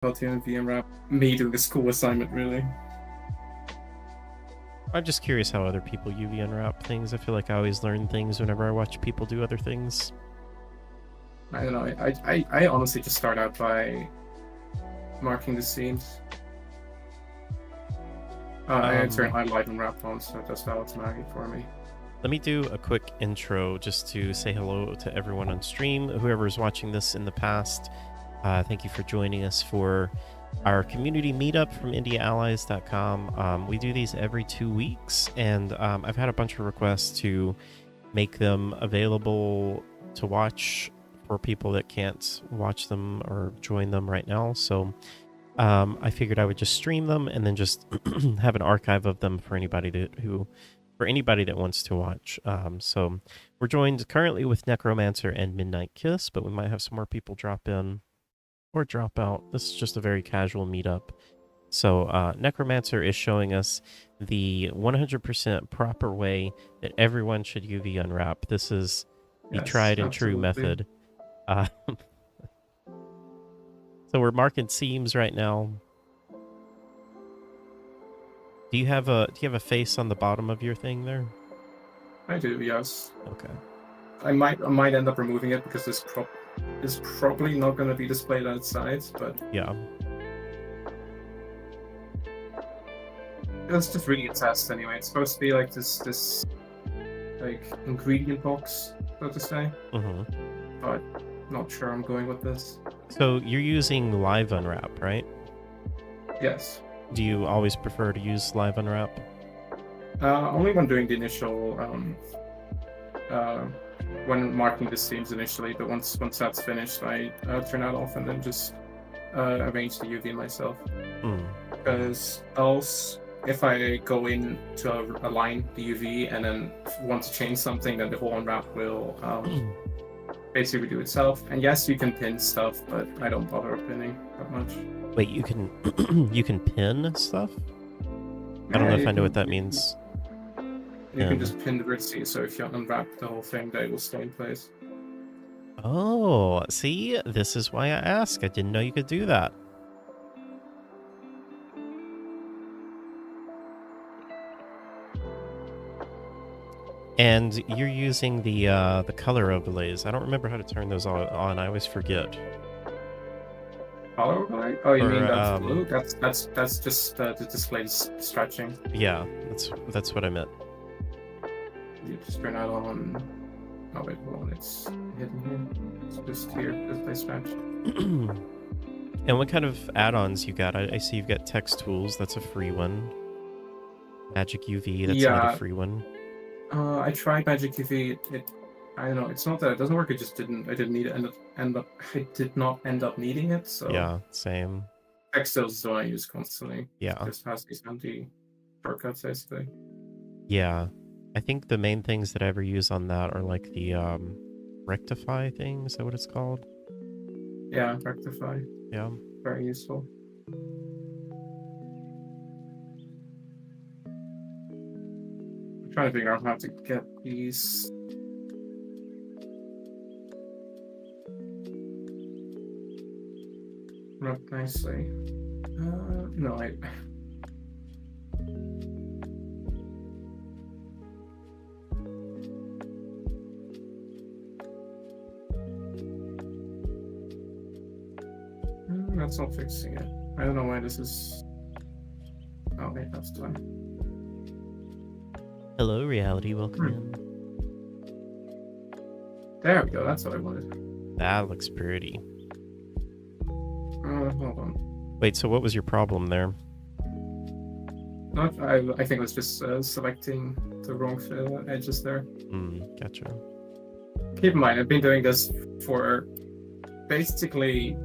Platoon VM wrap. Me doing a school assignment, really. I'm just curious how other people UV unwrap things. I feel like I always learn things whenever I watch people do other things. I don't know. I honestly just start out by marking the seams. I turn highlight and wrap on, so that's how it's marking for me. Let me do a quick intro just to say hello to everyone on stream. Whoever's watching this in the past, thank you for joining us for our community meetup from IndiaAllies.com. We do these every 2 weeks, and I've had a bunch of requests to make them available to watch for people that can't watch them or join them right now. So I figured I would just stream them and then just have an archive of them for anybody that wants to watch. So we're joined currently with Necromancer and Midnight Kiss, but we might have some more people drop in or drop out. This is just a very casual meetup. So Necromancer is showing us the 100% proper way that everyone should UV unwrap. This is the tried and true method. So we're marking seams right now. Do you have a face on the bottom of your thing there? I do, yes. Okay. I might end up removing it because this prop is probably not going to be displayed outside, but yeah. It's just really a test anyway. It's supposed to be like this like ingredient box, so to say. But not sure I'm going with this. So you're using live unwrap, right? Yes. Do you always prefer to use live unwrap? Only when doing the initial when marking the seams initially, but once that's finished, I turn that off and then just arrange the UV myself. Because else, if I go in to align the UV and then want to change something, then the whole unwrap will basically do itself. And yes, you can pin stuff, but I don't bother pinning that much. Wait, you can you can pin stuff? I don't know if I know what that means. You can just pin the vertices, so if you unwrap the whole thing, they will stay in place. Oh, see? This is why I asked. I didn't know you could do that. And you're using the color overlays. I don't remember how to turn those on. I always forget. Color overlay? Oh, you mean that's blue? That's just the display stretching. Yeah, that's what I meant. You just turn that on. Oh wait, hold on. It's hidden here. It's just here. Display stretch. And what kind of add-ons you got? I see you've got text tools. That's a free one. Magic UV. That's another free one. I tried Magic UV. I don't know. It's not that it doesn't work. It just didn't. I didn't need it. I did not end up needing it. So yeah, same. Text tools is what I use constantly. Yeah. It just has these empty shortcuts basically. Yeah, I think the main things that I ever use on that are like the rectify thing. Is that what it's called? Yeah, rectify. Yeah. Very useful. I'm trying to figure out how to get these. Wrapped nicely. No, that's not fixing it. I don't know why this is. Oh wait, that's done. Hello, reality. Welcome in. There we go. That's what I wanted. That looks pretty. Hold on. Wait, so what was your problem there? I think it was just selecting the wrong edges there. Gotcha. Keep in mind, I've been doing this for basically.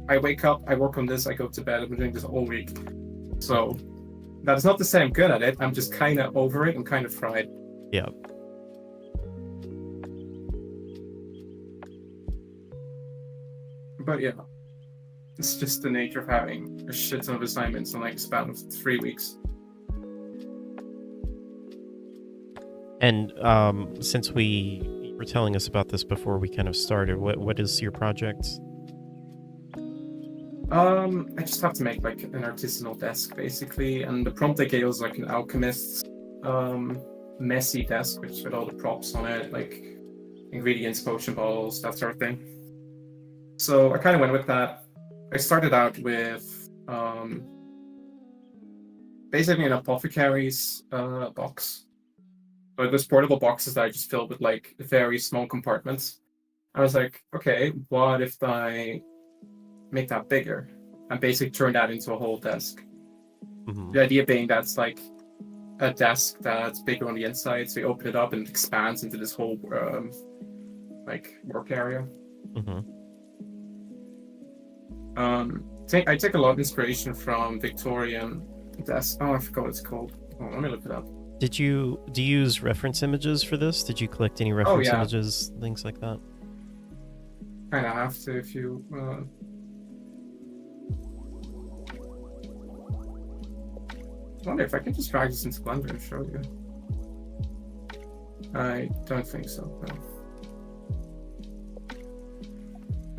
I wake up, I work on this, I go to bed. I've been doing this all week. So that's not to say I'm good at it. I'm just kind of over it. I'm kind of fried. Yeah. But yeah, it's just the nature of having a shit ton of assignments in like a span of 3 weeks. And since we were telling us about this before we kind of started, what is your project? I just have to make like an artisanal desk basically, and the prompt they gave was like an alchemist, messy desk with all the props on it, like ingredients, potion bottles, that sort of thing. So I kind of went with that. I started out with basically an apothecary's box. So there's portable boxes that I just filled with like very small compartments. I was like, okay, what if I make that bigger and basically turn that into a whole desk? The idea being that's like a desk that's bigger on the inside, so you open it up and it expands into this whole like work area. I take a lot of inspiration from Victorian desk. Oh, I forgot what it's called. Oh, let me look it up. Do you use reference images for this? Did you collect any reference images, things like that? Kind of have to if you. I wonder if I can just drag this into Blender and show you. I don't think so.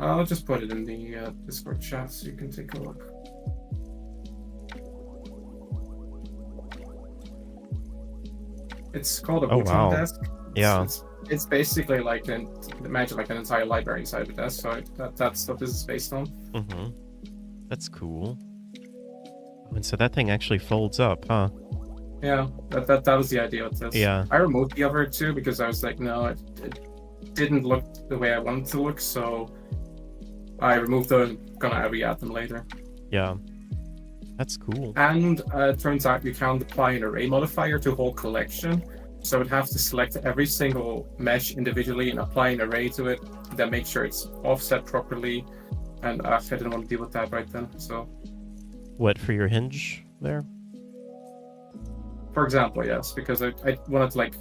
No. I'll just put it in the Discord chat so you can take a look. It's called a Wotan desk. Yeah. It's basically like imagine like an entire library inside of a desk. So that's what this is based on. That's cool. And so that thing actually folds up, huh? Yeah, that was the idea with this. Yeah. I removed the other two because I was like, no, it didn't look the way I wanted to look, so I removed them. Gonna re-add them later. Yeah. That's cool. And it turns out you can apply an array modifier to a whole collection. So I'd have to select every single mesh individually and apply an array to it, then make sure it's offset properly. And I didn't want to deal with that right then, so. What, for your hinge there? For example, yes, because I wanted to like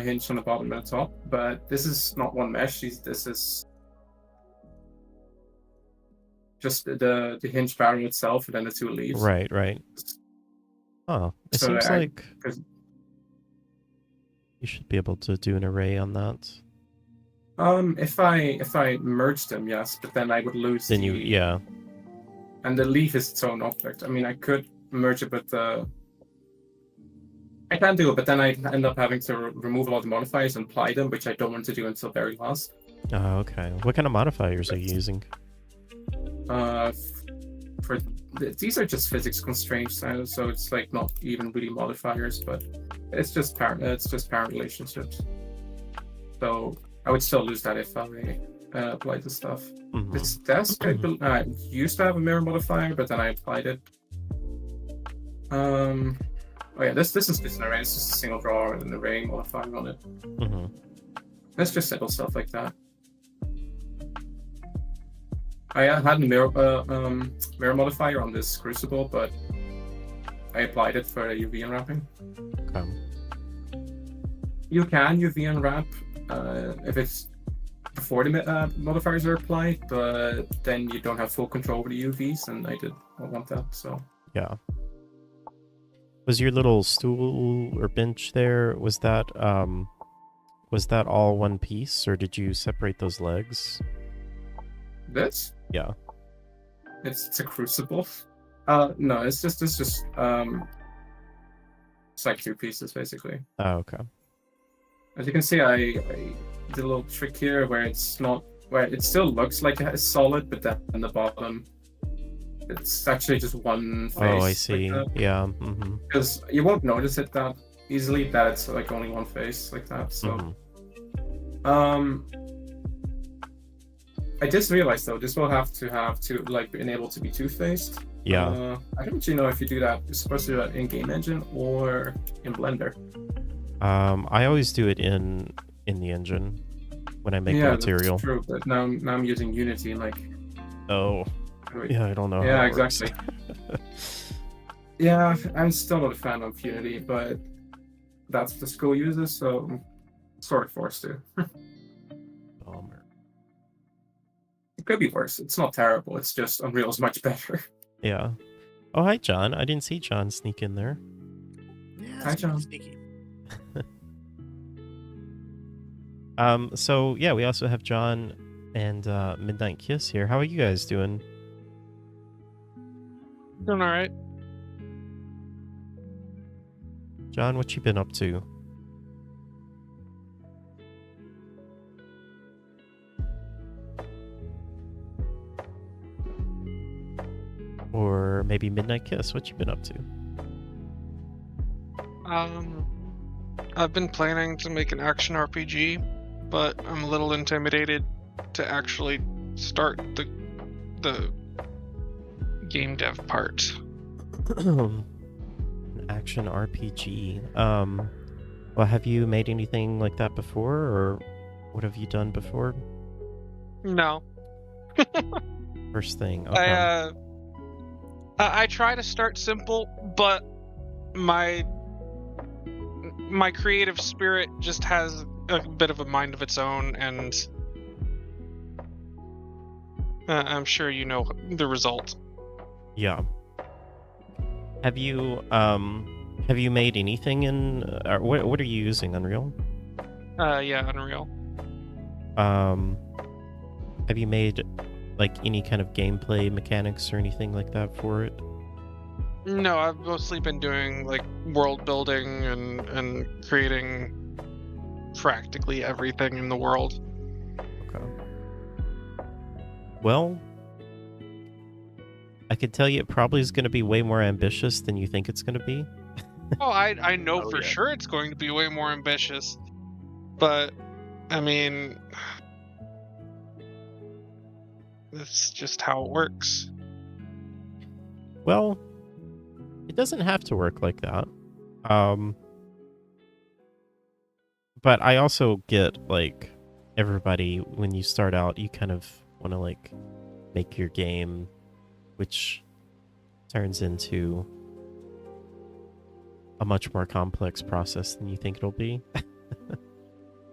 hinge on the bottom and the top, but this is not one mesh. This is just the hinge pattern itself, and then the two leaves. Right. Oh, it seems like you should be able to do an array on that. If I merge them, yes, but then I would lose. Then yeah. And the leaf is its own object. I mean, I could merge it with the. I can do it, but then I end up having to remove a lot of the modifiers and apply them, which I don't want to do until very last. Oh, okay. What kind of modifiers are you using? These are just physics constraints, so it's like not even really modifiers, but it's just parent relationships. So I would still lose that if I apply the stuff. This desk, I used to have a mirror modifier, but then I applied it. Oh yeah, this is just an array. It's just a single drawer and an array modifier on it. It's just simple stuff like that. I had a mirror modifier on this crucible, but I applied it for UV unwrapping. Okay. You can UV unwrap if it's before the modifiers are applied, but then you don't have full control over the UVs, and I did not want that. So yeah. Was your little stool or bench there? Was that all one piece, or did you separate those legs? This? Yeah. It's a crucible. No, it's just it's like two pieces basically. Oh, okay. As you can see, I did a little trick here where it still looks like it's solid, but then in the bottom, it's actually just one face. Oh, I see. Like yeah. Because you won't notice it that easily that it's like only one face like that. So, I just realized though, this will have to like being able to be two-faced. Yeah. I don't actually know if you do that. You're supposed to do that in Game Engine or in Blender. I always do it in the engine when I make the material. That's true, but now I'm using Unity and like. Oh. Yeah, I don't know. Yeah, exactly. Yeah, I'm still not a fan of Unity, but that's what the school uses, so I'm sort of forced to. Bummer. It could be worse. It's not terrible. It's just Unreal's much better. Yeah. Oh, hi, John. I didn't see John sneak in there. Yeah, hi, John. Sneaky. So yeah, we also have John and Midnight Kiss here. How are you guys doing? Doing all right. John, what you been up to? Or maybe Midnight Kiss, what you been up to? I've been planning to make an action RPG, but I'm a little intimidated to actually start the game dev part. An action RPG. Well, have you made anything like that before, or what have you done before? No. First thing. Okay. I try to start simple, but my creative spirit just has a bit of a mind of its own, and I'm sure you know the result. Yeah. Have you made anything in what are you using, Unreal? Yeah, Unreal. Have you made like any kind of gameplay mechanics or anything like that for it? No, I've mostly been doing like world building and creating practically everything in the world. Okay. Well, I could tell you it probably is going to be way more ambitious than you think it's going to be. Oh, I know for sure it's going to be way more ambitious. But, I mean, that's just how it works. Well, it doesn't have to work like that. But I also get, like, everybody, when you start out, you kind of want to, like, make your game, which turns into a much more complex process than you think it'll be.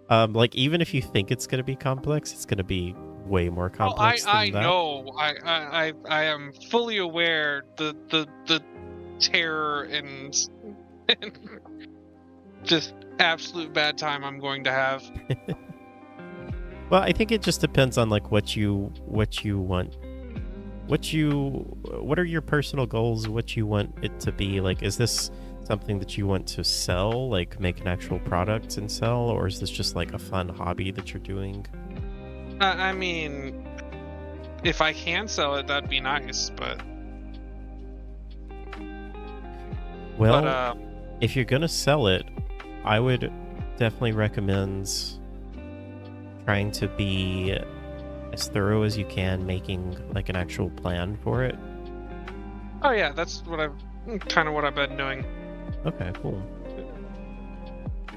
Like, even if you think it's going to be complex, it's going to be way more complex than that. I know. I am fully aware the terror and just absolute bad time I'm going to have. Well, I think it just depends on like what you want. What are your personal goals? What you want it to be? Like, is this something that you want to sell, like make an actual product and sell, or is this just like a fun hobby that you're doing? I mean, if I can sell it, that'd be nice, but... Well, if you're gonna sell it, I would definitely recommend trying to be as thorough as you can, making like an actual plan for it. Oh yeah, that's what I've been doing. Okay, cool.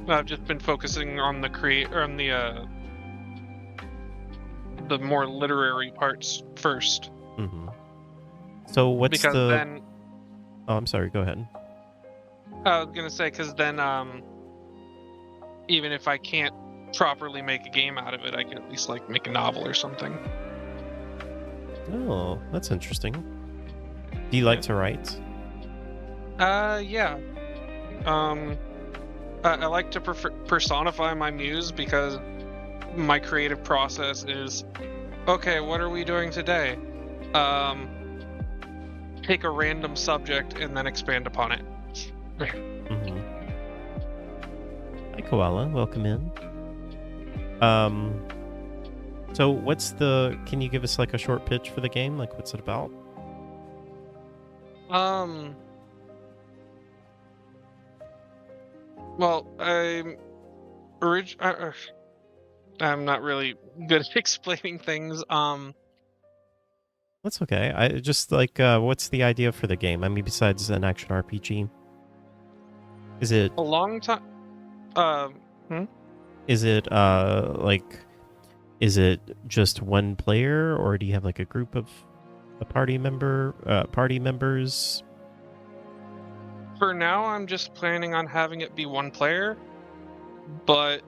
I've just been focusing on the more literary parts first. Mm-hmm. So what's then... Oh, I'm sorry. Go ahead. I was gonna say, because then, even if I can't properly make a game out of it, I can at least like make a novel or something. Oh, that's interesting. Do you like to write? Yeah. I like to personify my muse, because my creative process is, okay, what are we doing today? Take a random subject and then expand upon it. Mm-hmm. Hi, Koala. Welcome in. So can you give us like a short pitch for the game? Like, what's it about? Well, I'm not really good at explaining things. That's okay. I just like, what's the idea for the game? I mean, besides an action RPG, is it a long time? Is it like, is it just one player, or do you have like a group of party members? For now, I'm just planning on having it be one player, but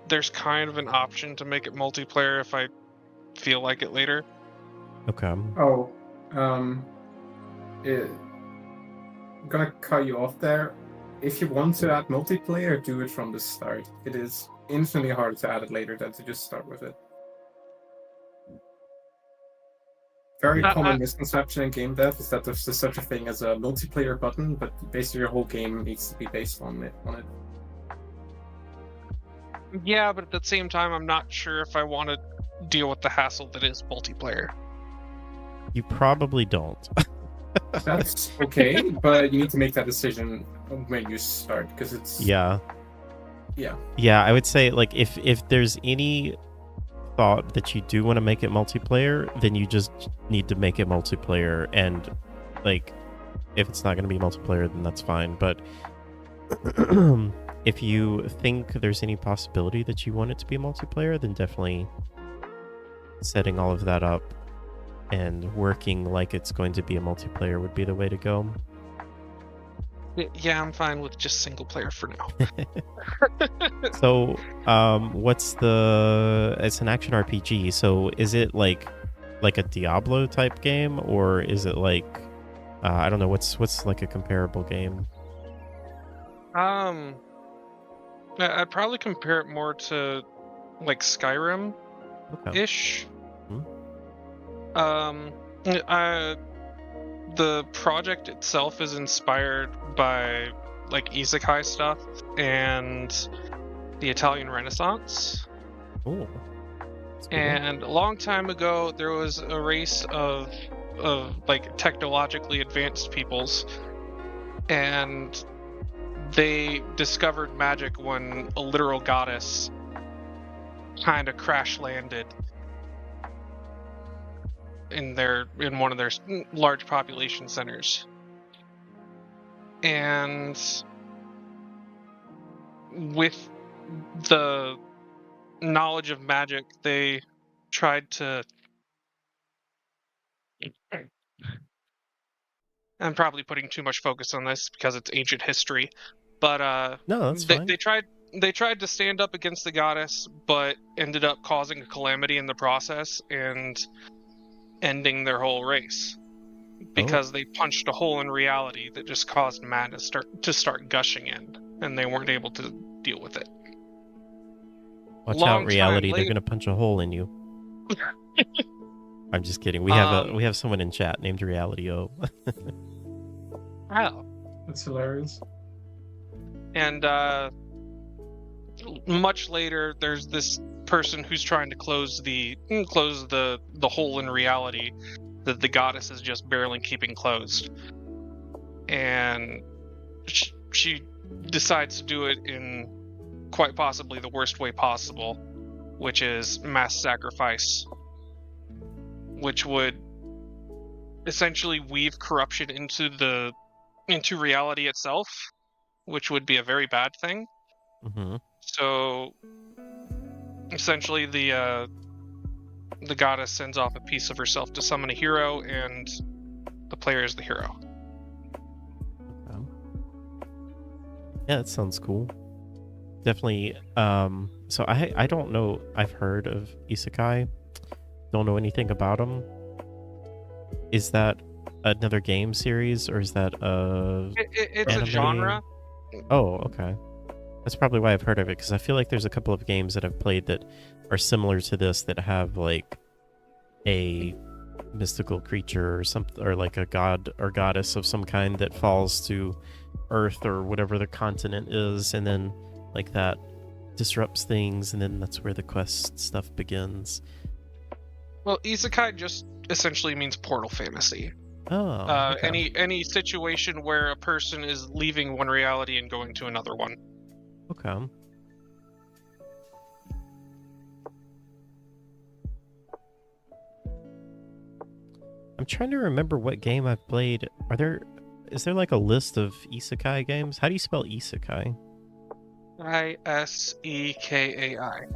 there's kind of an option to make it multiplayer if I feel like it later. Okay. Oh, I'm gonna cut you off there. If you want to add multiplayer, do it from the start. It is infinitely harder to add it later than to just start with it. very Uh, common uh, misconception in game dev is that there's such a thing as a multiplayer button, but basically your whole game needs to be based on it. yeah, but at the same time, I'm not sure if I want to deal with the hassle that is multiplayer. You probably don't. That's okay, but you need to make that decision when you start, because it's Yeah. yeah. Yeah, I would say like if there's any thought that you do want to make it multiplayer, then you just need to make it multiplayer, and like if it's not going to be multiplayer, then that's fine. But if you think there's any possibility that you want it to be multiplayer, then definitely setting all of that up and working like it's going to be a multiplayer would be the way to go. Yeah, I'm fine with just single player for now. So, what's it's an action RPG, so is it like a Diablo type game, or is it like I don't know, what's like a comparable game? I'd probably compare it more to like Skyrim-ish. Okay. The project itself is inspired by like isekai stuff and the Italian Renaissance. Oh. And a long time ago, there was a race of like technologically advanced peoples, and they discovered magic when a literal goddess kind of crash landed in one of their large population centers. And with the knowledge of magic, they tried to, I'm probably putting too much focus on this because it's ancient history, but No, that's they, fine. they tried to stand up against the goddess, but ended up causing a calamity in the process and ending their whole race because they punched a hole in reality that just caused madness to start gushing in, and they weren't able to deal with it. Watch out, reality! They're gonna punch a hole in you. I'm just kidding. We have someone in chat named Reality O. Oh, That's hilarious. And much later, there's this person who's trying to close the hole in reality that the goddess is just barely keeping closed, and she decides to do it in quite possibly the worst way possible, which is mass sacrifice, which would essentially weave corruption into reality itself, which would be a very bad thing. Mm-hmm. So essentially the goddess sends off a piece of herself to summon a hero, and the player is the hero. Okay. Yeah, that sounds cool. Definitely. So I don't know. I've heard of isekai. Don't know anything about them. Is that another game series, or is that It's anime? a genre. Oh, okay. That's probably why I've heard of it, because I feel like there's a couple of games that I've played that are similar to this, that have like a mystical creature or something, or like a god or goddess of some kind that falls to Earth or whatever the continent is, and then like that disrupts things, and then that's where the quest stuff begins. Well, isekai just essentially means portal fantasy. Oh, okay. Any situation where a person is leaving one reality and going to another one. Okay. I'm trying to remember what game I've played. Is there like a list of isekai games? How do you spell isekai? Isekai.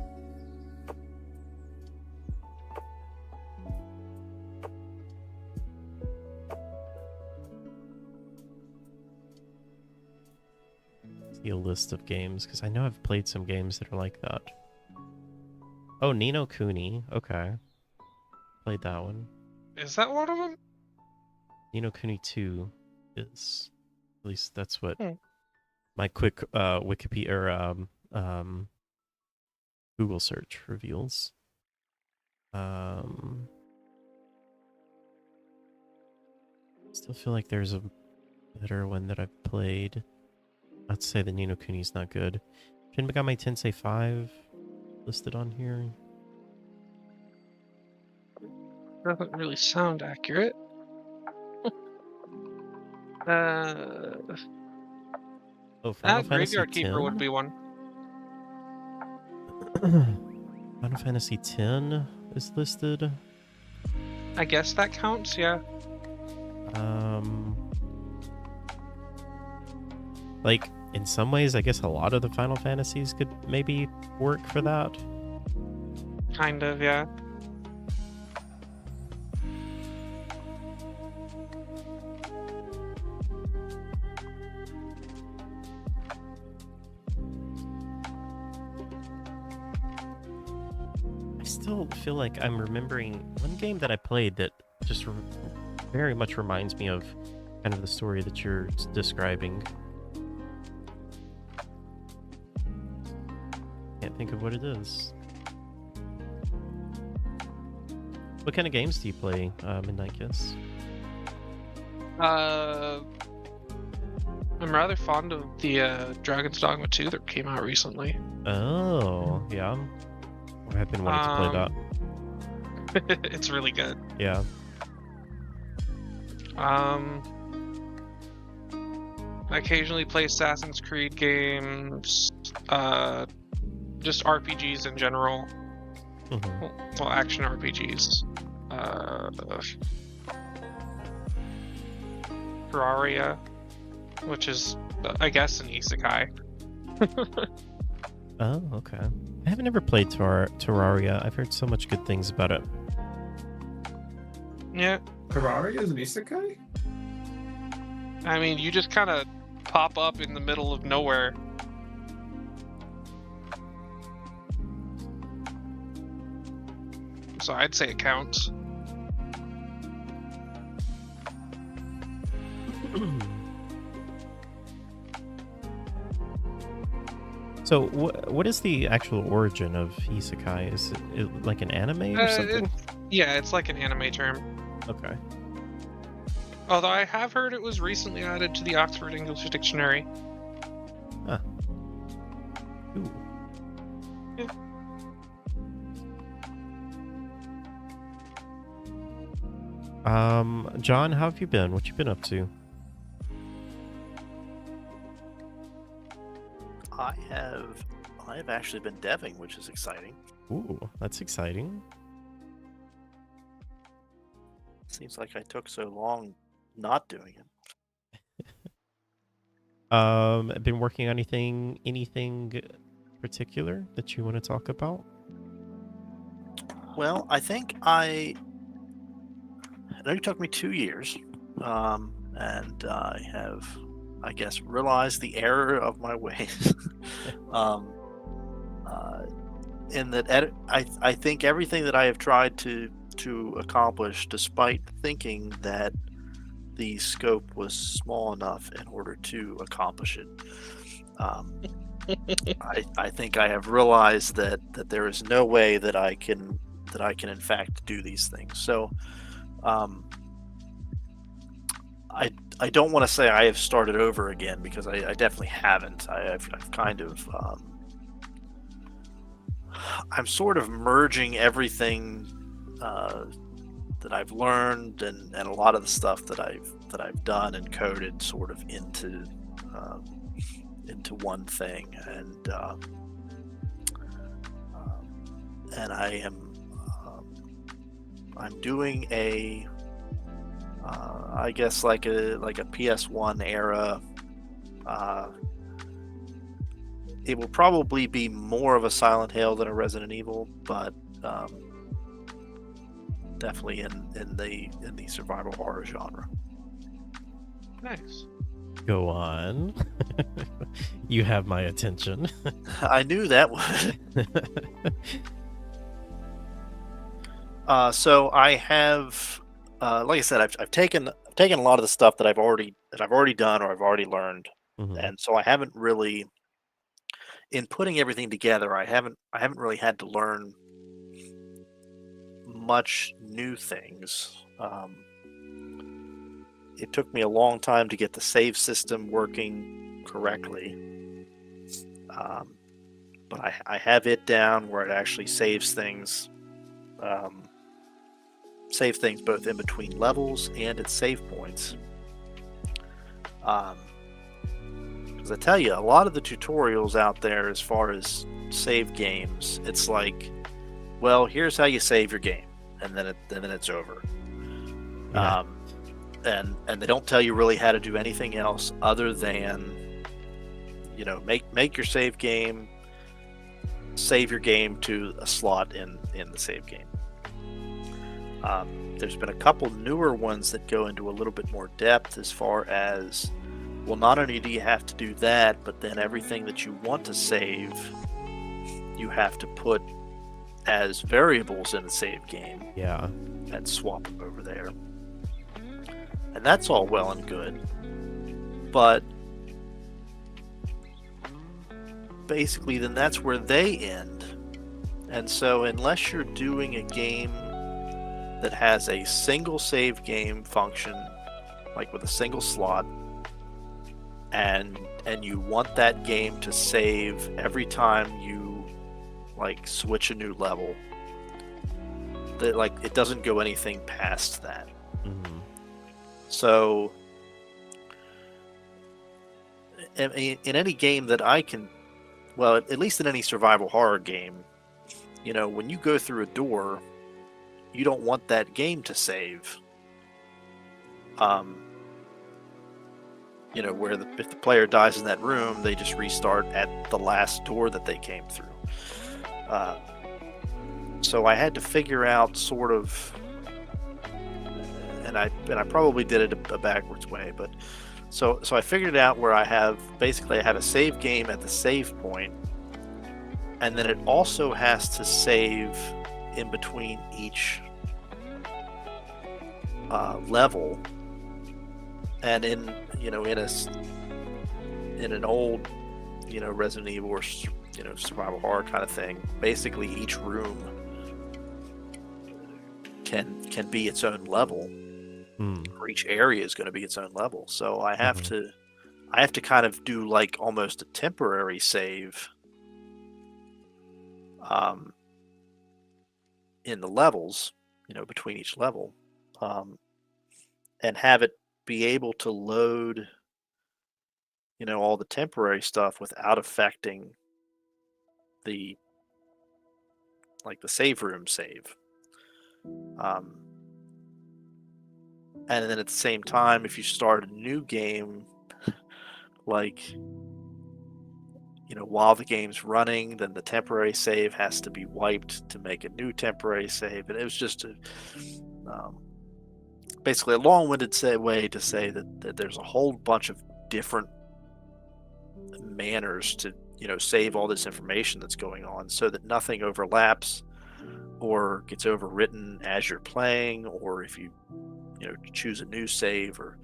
See a list of games, because I know I've played some games that are like that. Oh, Ni no Kuni. Okay. Played that one. Is that one of them? Ni no Kuni 2 is. At least that's what my quick Wikipedia or Google search reveals. Still feel like there's a better one that I've played. I'd say the Ni no Kuni's not good. Shin Megami Tensei 5 listed on here. Doesn't really sound accurate. Oh, Final Fantasy Graveyard 10? Keeper would be one. Final Fantasy 10 is listed. I guess that counts, yeah. Like, in some ways, I guess a lot of the Final Fantasies could maybe work for that. Kind of, yeah. I still feel like I'm remembering one game that I played that just very much reminds me of kind of the story that you're describing. Can't think of what it is. What kind of games do you play, Midnight Kiss? I'm rather fond of the Dragon's Dogma 2 that came out recently. Oh, yeah. I've been wanting to play that. It's really good. Yeah. I occasionally play Assassin's Creed games, just RPGs in general. Mm-hmm. Well, action RPGs. Terraria, which is, I guess, an isekai. Oh, okay. I haven't ever played Terraria. I've heard so much good things about it. Yeah. Terraria is an isekai? I mean, you just kind of pop up in the middle of nowhere. So I'd say it counts. So, what is the actual origin of isekai? Is it like an anime or something? Yeah, it's like an anime term. Okay. Although I have heard it was recently added to the Oxford English Dictionary. Huh. Ooh. Yeah. John, how have you been? What you been up to? I've actually been deving, which is exciting. Ooh, that's exciting. Seems like I took so long not doing it. Been working on anything particular that you want to talk about? Well, I think I know it took me 2 years, and I have, I guess, realized the error of my ways. In that, I think everything that I have tried to accomplish, despite thinking that the scope was small enough in order to accomplish it, I think I have realized that there is no way that I can in fact do these things. So I don't want to say I have started over again, because I definitely haven't. I've kind of I'm sort of merging everything that I've learned and a lot of the stuff that I've done and coded sort of into one thing, and I am I'm doing a I guess like a PS1 era. It will probably be more of a Silent Hill than a Resident Evil, but definitely in the survival horror genre. Nice. Go on. You have my attention. I knew that would. So I have, like I said, I've taken a lot of the stuff that I've already done or I've already learned, Mhm. and so I haven't really, in putting everything together, I haven't really had to learn much new things. it took me a long time to get the save system working correctly. But I have it down where it actually saves things. Save things both in between levels and at save points. Because I tell you, a lot of the tutorials out there as far as save games, it's like, well, here's how you save your game, and then it's over. Yeah. And they don't tell you really how to do anything else other than, make your save game, save your game to a slot in the save game. There's been a couple newer ones that go into a little bit more depth as far as, well, not only do you have to do that, but then everything that you want to save, you have to put as variables in the save game. Yeah. And swap them over there. And that's all well and good. But basically, then that's where they end. And so unless you're doing a game that has a single save game function, like with a single slot, and you want that game to save every time you like switch a new level, that like it doesn't go anything past that. Mm-hmm. So in any game that I can, well, at least in any survival horror game, when you go through a door, you don't want that game to save. Where if the player dies in that room, they just restart at the last door that they came through. So I had to figure out sort of, and I probably did it a backwards way, but so I figured it out where I have a save game at the save point, and then it also has to save in between each level. And in an old Resident Evil or survival horror kind of thing, basically each room can be its own level, or each area is going to be its own level. So I have to kind of do like almost a temporary save in the levels, between each level, and have it be able to load all the temporary stuff without affecting the save room save. And then at the same time, if you start a new game, while the game's running, then the temporary save has to be wiped to make a new temporary save. And it was just basically a long-winded way to say that there's a whole bunch of different manners to save all this information that's going on, so that nothing overlaps or gets overwritten as you're playing, or if you choose a new save, or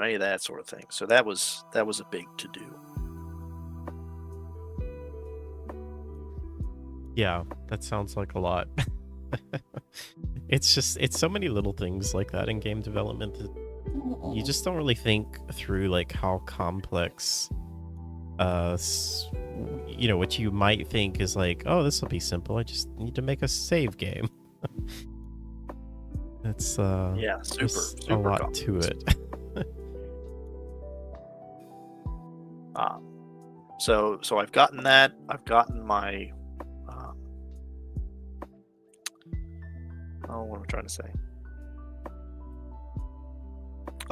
any of that sort of thing. So that was a big to-do. Yeah, that sounds like a lot. It's so many little things like that in game development that you just don't really think through, like how complex what you might think is like, oh, this will be simple, I just need to make a save game. It's super a lot complex to it. So I've gotten that. I've gotten my what am I trying to say?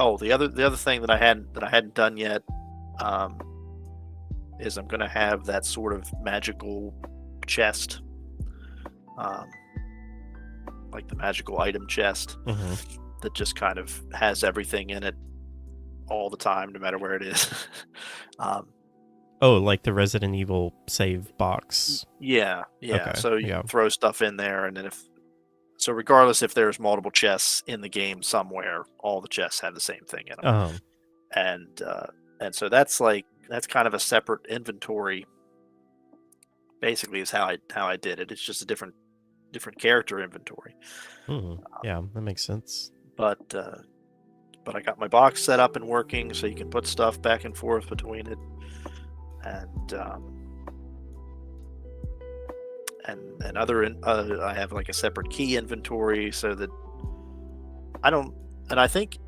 Oh, the other thing that I hadn't done yet is I'm going to have that sort of magical chest, like the magical item chest, that just kind of has everything in it all the time, no matter where it is. Like the Resident Evil save box. Yeah. Okay, So you throw stuff in there, and then regardless if there's multiple chests in the game somewhere, all the chests have the same thing in them. And so that's kind of a separate inventory. Basically, is how I did it. It's just a different character inventory. Yeah, that makes sense. But I got my box set up and working, so you can put stuff back and forth between it, and I have like a separate key inventory so that I don't. And I think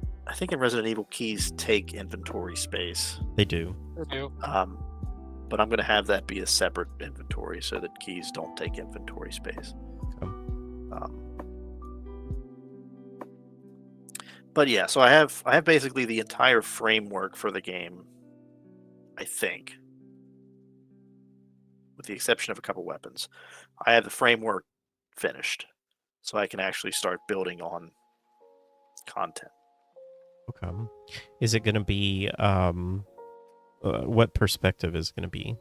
in Resident Evil, keys take inventory space. They do. But I'm going to have that be a separate inventory so that keys don't take inventory space. But yeah, so I have basically the entire framework for the game, I think, with the exception of a couple weapons. I have the framework finished, so I can actually start building on content. Okay. Is it going to be what perspective is going to be?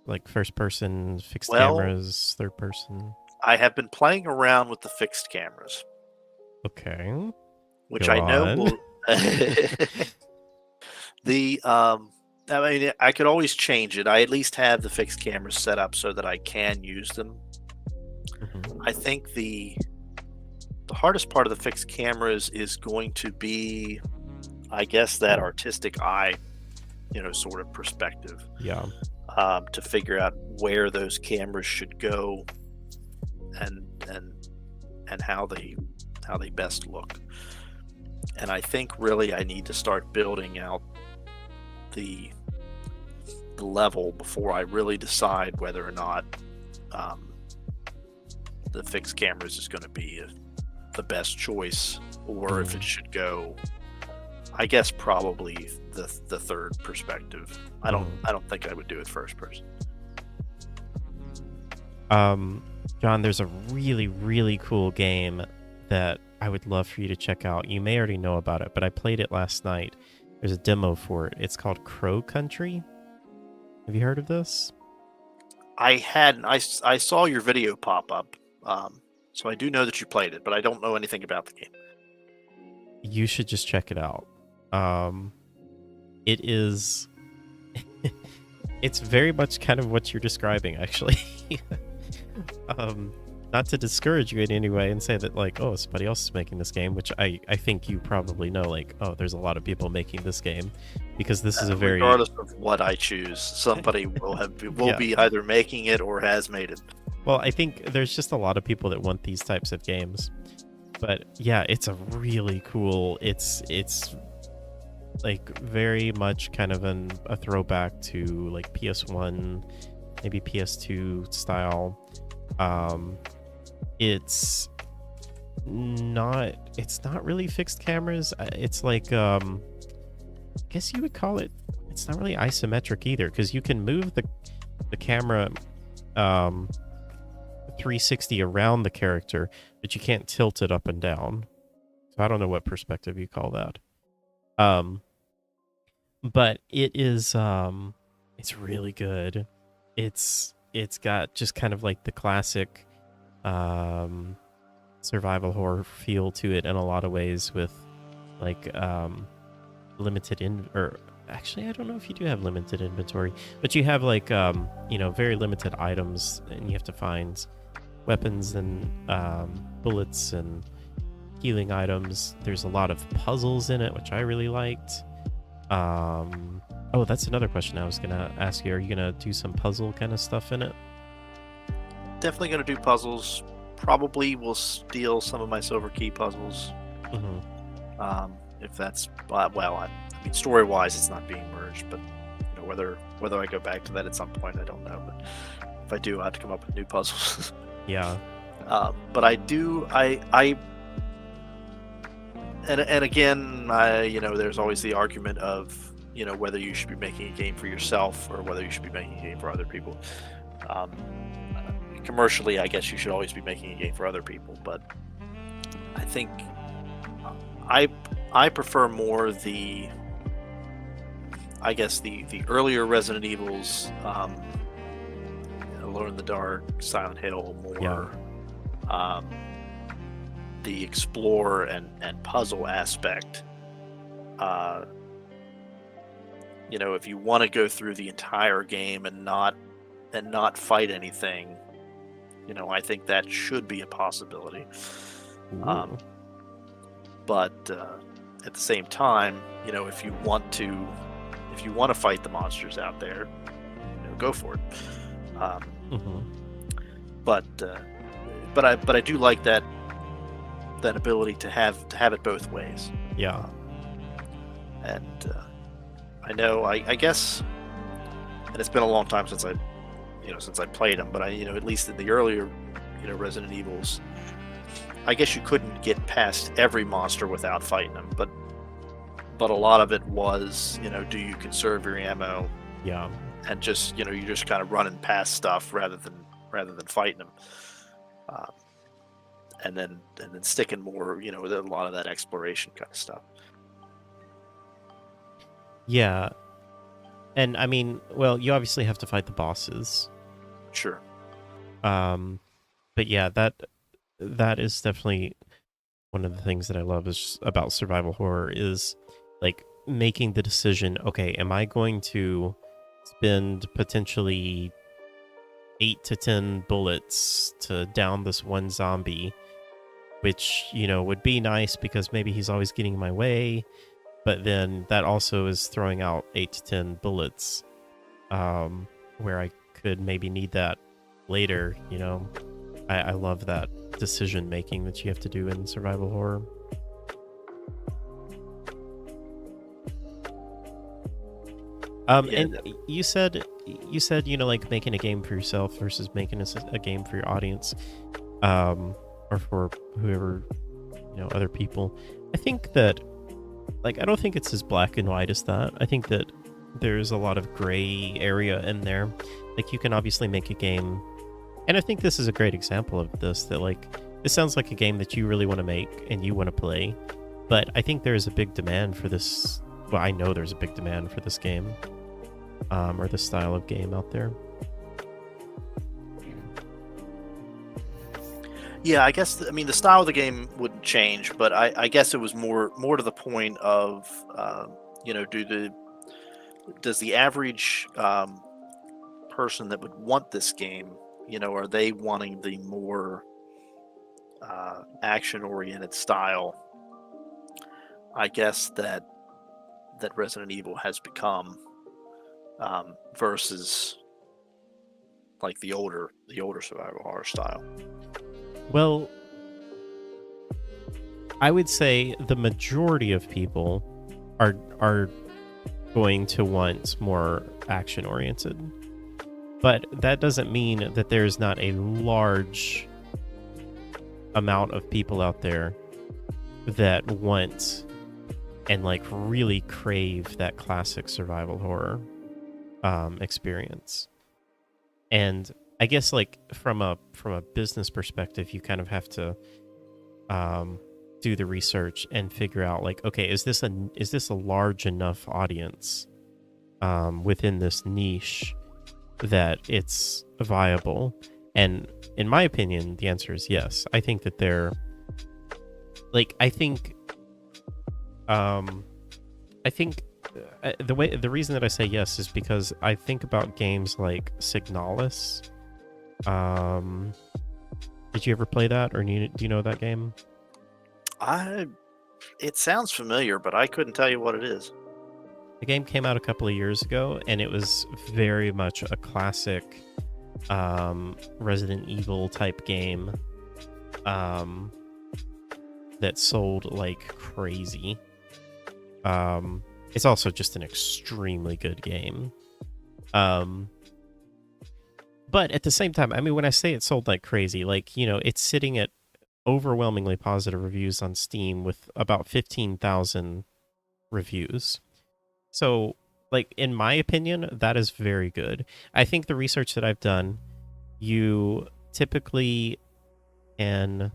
Like first person, fixed cameras, third person? I have been playing around with the fixed cameras. Okay. Which I know will I mean, I could always change it. I at least have the fixed cameras set up so that I can use them. I think the hardest part of the fixed cameras is going to be, I guess, that artistic eye, sort of perspective. Yeah. To figure out where those cameras should go and how they best look. And I think really I need to start building out the level before I really decide whether or not the fixed cameras is going to be the best choice, or if it should go, I guess, probably the third perspective. I don't think I would do it first person. John, there's a really, really cool game that I would love for you to check out. You may already know about it, but I played it last night. There's a demo for it. It's called Crow Country. Have you heard of this? I hadn't. I saw your video pop up, so I do know that you played it, but I don't know anything about the game. You should just check it out. It is... it's very much kind of what you're describing, actually. Not to discourage you in any way and say that, like, oh, somebody else is making this game, which I think you probably know, like, oh, there's a lot of people making this game, because this is a very... Regardless of what I choose, somebody will be either making it or has made it. Well, I think there's just a lot of people that want these types of games. But yeah, it's a really cool... It's like very much kind of a throwback to like PS1, maybe PS2 style. It's not really fixed cameras. It's like I guess you would call it, it's not really isometric either, because you can move the camera 360 around the character, but you can't tilt it up and down. So I don't know what perspective you call that. But it is it's really good. It's got just kind of like the classic survival horror feel to it in a lot of ways, with like limited actually, I don't know if you do have limited inventory, but you have like very limited items, and you have to find weapons and bullets and healing items. There's a lot of puzzles in it, which I really liked. Oh, that's another question I was gonna ask you. Are you gonna do some puzzle kind of stuff in it? Definitely gonna do puzzles. Probably will steal some of my silver key puzzles. If that's I mean, story wise, it's not being merged, but whether I go back to that at some point, I don't know. But if I do, I have to come up with new puzzles. Yeah. But I do. And again, there's always the argument of whether you should be making a game for yourself or whether you should be making a game for other people. Commercially, I guess you should always be making a game for other people, but I think I prefer more the earlier Resident Evils, Alone in the Dark, Silent Hill, more the explore and puzzle aspect. If you want to go through the entire game and not fight anything, I think that should be a possibility. Ooh. But at the same time, if you want to fight the monsters out there, go for it. But I do like that ability to have it both ways. Yeah. And I know, I guess, and it's been a long time since I played them, but at least in the earlier, Resident Evils, I guess you couldn't get past every monster without fighting them, but a lot of it was, do you conserve your ammo? Yeah. And just, you're just kind of running past stuff rather than fighting them. And then sticking more, with a lot of that exploration kind of stuff. Yeah. And I mean, well, you obviously have to fight the bosses. Sure. But yeah, that is definitely one of the things that I love is about survival horror is like making the decision, okay, am I going to spend potentially 8 to 10 bullets to down this one zombie, which, would be nice because maybe he's always getting in my way, but then that also is throwing out 8 to 10 bullets, where I could maybe need that later, I love that decision making that you have to do in survival horror. And you said like making a game for yourself versus making a game for your audience, or for whoever, other people. I think that, like, I don't think it's as black and white as that. I think that there's a lot of gray area in there. Like, you can obviously make a game, and I think this is a great example of this, that like, this sounds like a game that you really want to make and you want to play, but I think there is a big demand for this. Well, I know there's a big demand for this game, or this style of game out there. Yeah, I guess, the style of the game wouldn't change, but I guess it was more to the point of, does the average person that would want this game, are they wanting the more action-oriented style, I guess, that Resident Evil has become, versus like the older survival horror style? Well, I would say the majority of people are going to want more action oriented, but that doesn't mean that there's not a large amount of people out there that want and like really crave that classic survival horror experience. And I guess like from a business perspective, you kind of have to do the research and figure out like, okay, is this a large enough audience within this niche that it's viable? And in my opinion, the answer is yes. I think that they're like, I think the reason that I say yes is because I think about games like Signalis. Did you ever play that, or do you know that game? It sounds familiar, but I couldn't tell you what it is. The game came out a couple of years ago, and it was very much a classic Resident Evil type game that sold like crazy. It's also just an extremely good game. But at the same time, I mean, when I say it sold like crazy, like, it's sitting at overwhelmingly positive reviews on Steam with about 15,000 reviews. So, like, in my opinion, that is very good. I think the research that I've done, you typically can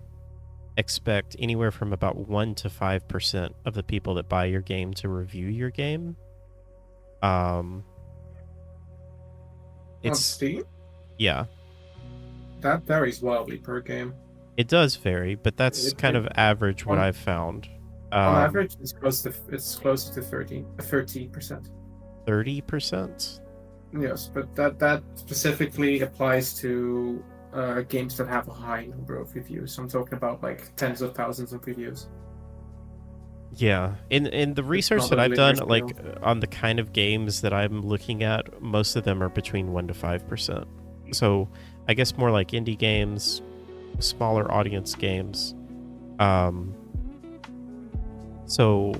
expect anywhere from about 1 to 5% of the people that buy your game to review your game. On Steam? Yeah. That varies wildly per game. It does vary, but that's kind of average what I've found. On average, it's closer to 30%. 30%? Yes, but that specifically applies to games that have a high number of reviews. I'm talking about like tens of thousands of reviews. Yeah, in the research not that a I've done, linear like on the kind of games that I'm looking at, most of them are between 1% to 5%. So I guess more like indie games, smaller audience games. So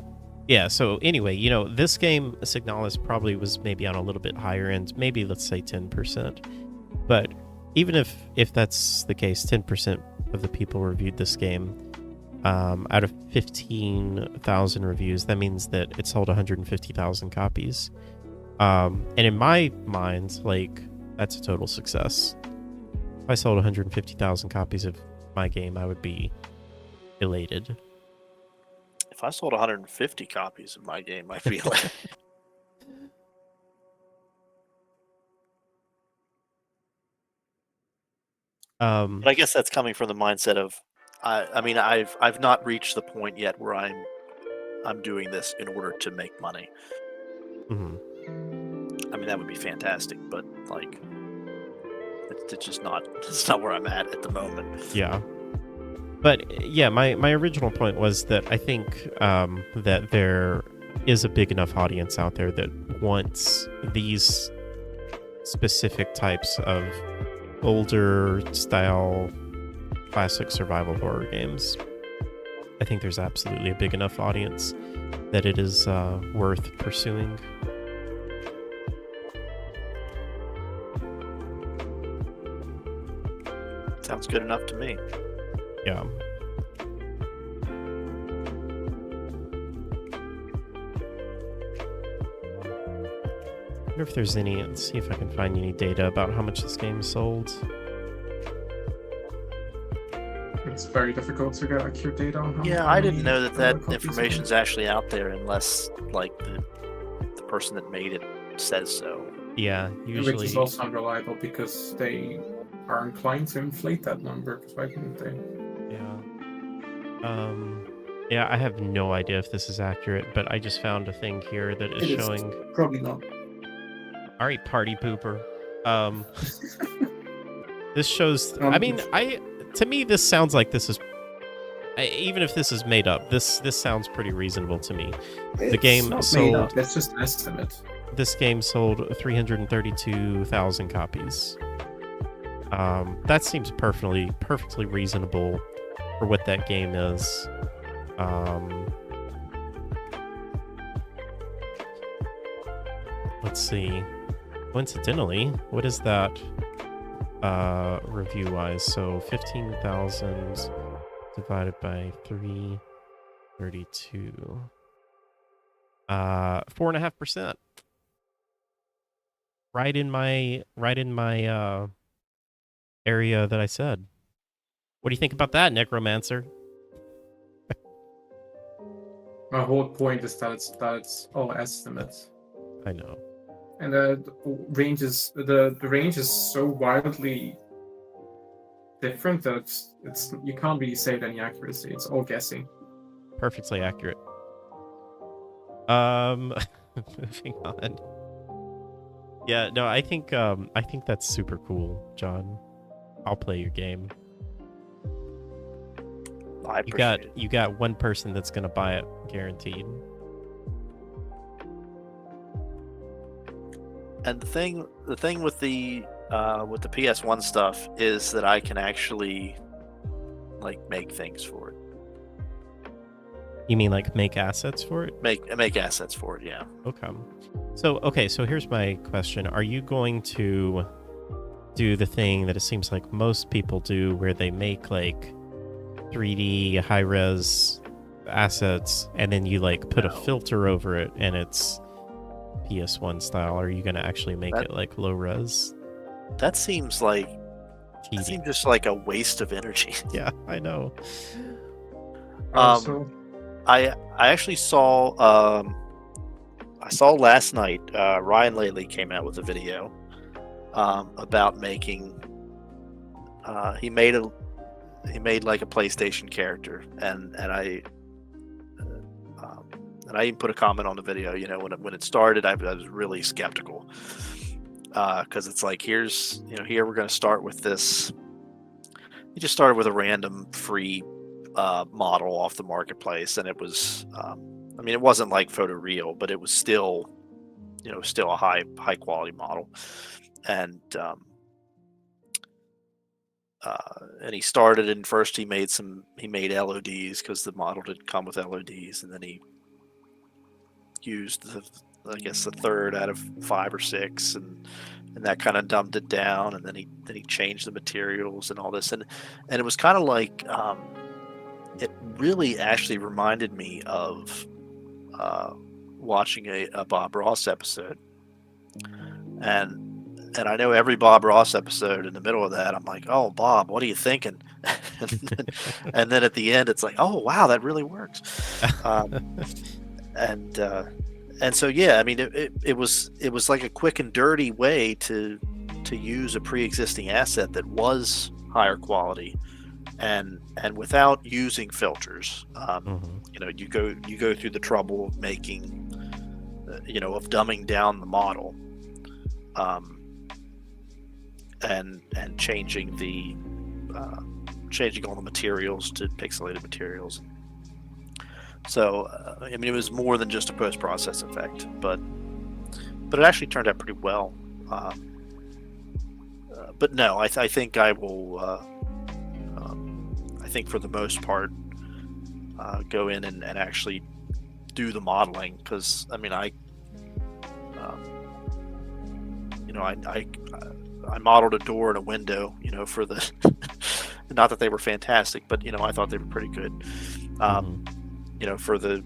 yeah. So anyway, you know, this game Signalis probably was maybe on a little bit higher end, maybe let's say 10%. But even if that's the case, 10% of the people reviewed this game. Out of 15,000 reviews, that means that it sold 150,000 copies. And in my mind, like, that's a total success. If I sold 150,000 copies of my game, I would be elated. If I sold 150 copies of my game, I'd be elated. But I guess that's coming from the mindset of, I mean, I've not reached the point yet where I'm doing this in order to make money. Mm-hmm. I mean, that would be fantastic, but like, it's just not. It's not where I'm at the moment. Yeah. But yeah, my original point was that I think that there is a big enough audience out there that wants these specific types of older style classic survival horror games. I think there's absolutely a big enough audience that it is worth pursuing. Sounds good enough to me. Yeah. I wonder if there's any, let's see if I can find any data about how much this game sold. It's very difficult to get accurate data on how Yeah, how I didn't many, know that copies information is sold. actually out there unless like the person that made it says so. Yeah, Which usually. is also unreliable because they are inclined to inflate that number. Because why couldn't they? Yeah. Yeah, I have no idea if this is accurate, but I just found a thing here that is It is showing. probably not. All right, party pooper. This shows. I mean, to me, this sounds like this is. Even if this is made up, this sounds pretty reasonable to me. The game not sold. made up. That's just an estimate. This game sold 332,000 copies. That seems perfectly reasonable for what that game is. Let's see. Coincidentally, what is that review-wise? So 15,000 divided by 332. 4.5%. Right in my area that I said. What do you think about that, Necromancer? My whole point is that it's all estimates. I know. And the range is so wildly different that it's you can't really say with any accuracy. It's all guessing. Perfectly accurate. Moving on. Yeah, no, I think that's super cool, John. I'll play your game. I appreciate it. You got one person that's gonna buy it, guaranteed. And the thing with the PS1 stuff is that I can actually like make things for it. You mean like make assets for it? Make assets for it, yeah. Okay. So here's my question. Are you going to do the thing that it seems like most people do where they make like 3D high-res assets and then you like put a filter over it and it's PS1 style? Are you going to actually make it like low res? That seems like just like a waste of energy. Yeah, I know. I actually saw last night Ryan Lately came out with a video about making he made like a PlayStation character and I even put a comment on the video. You know, when it started, I was really skeptical because it's like here we're going to start with this he just started with a random free model off the marketplace, and it was, I mean, it wasn't like photoreal, but it was still, still a high quality model, and he started, and first he made LODs because the model didn't come with LODs, and then he used I guess the third out of 5 or 6, and that kind of dumbed it down, and then he changed the materials and all this, and it was kind of like, it really actually reminded me of watching a Bob Ross episode, and I know every Bob Ross episode, in the middle of that, I'm like, oh, Bob, what are you thinking? and then at the end, it's like, oh, wow, that really works. And so, yeah, I mean, it was like a quick and dirty way to use a pre-existing asset that was higher quality, and without using filters. You go through the trouble of making, of dumbing down the model. And changing all the materials to pixelated materials. So I mean, it was more than just a post-process effect, but it actually turned out pretty well. But no, I think I will. I think for the most part, go in and actually do the modeling, because I mean, I modeled a door and a window, for the, not that they were fantastic, but, I thought they were pretty good. For the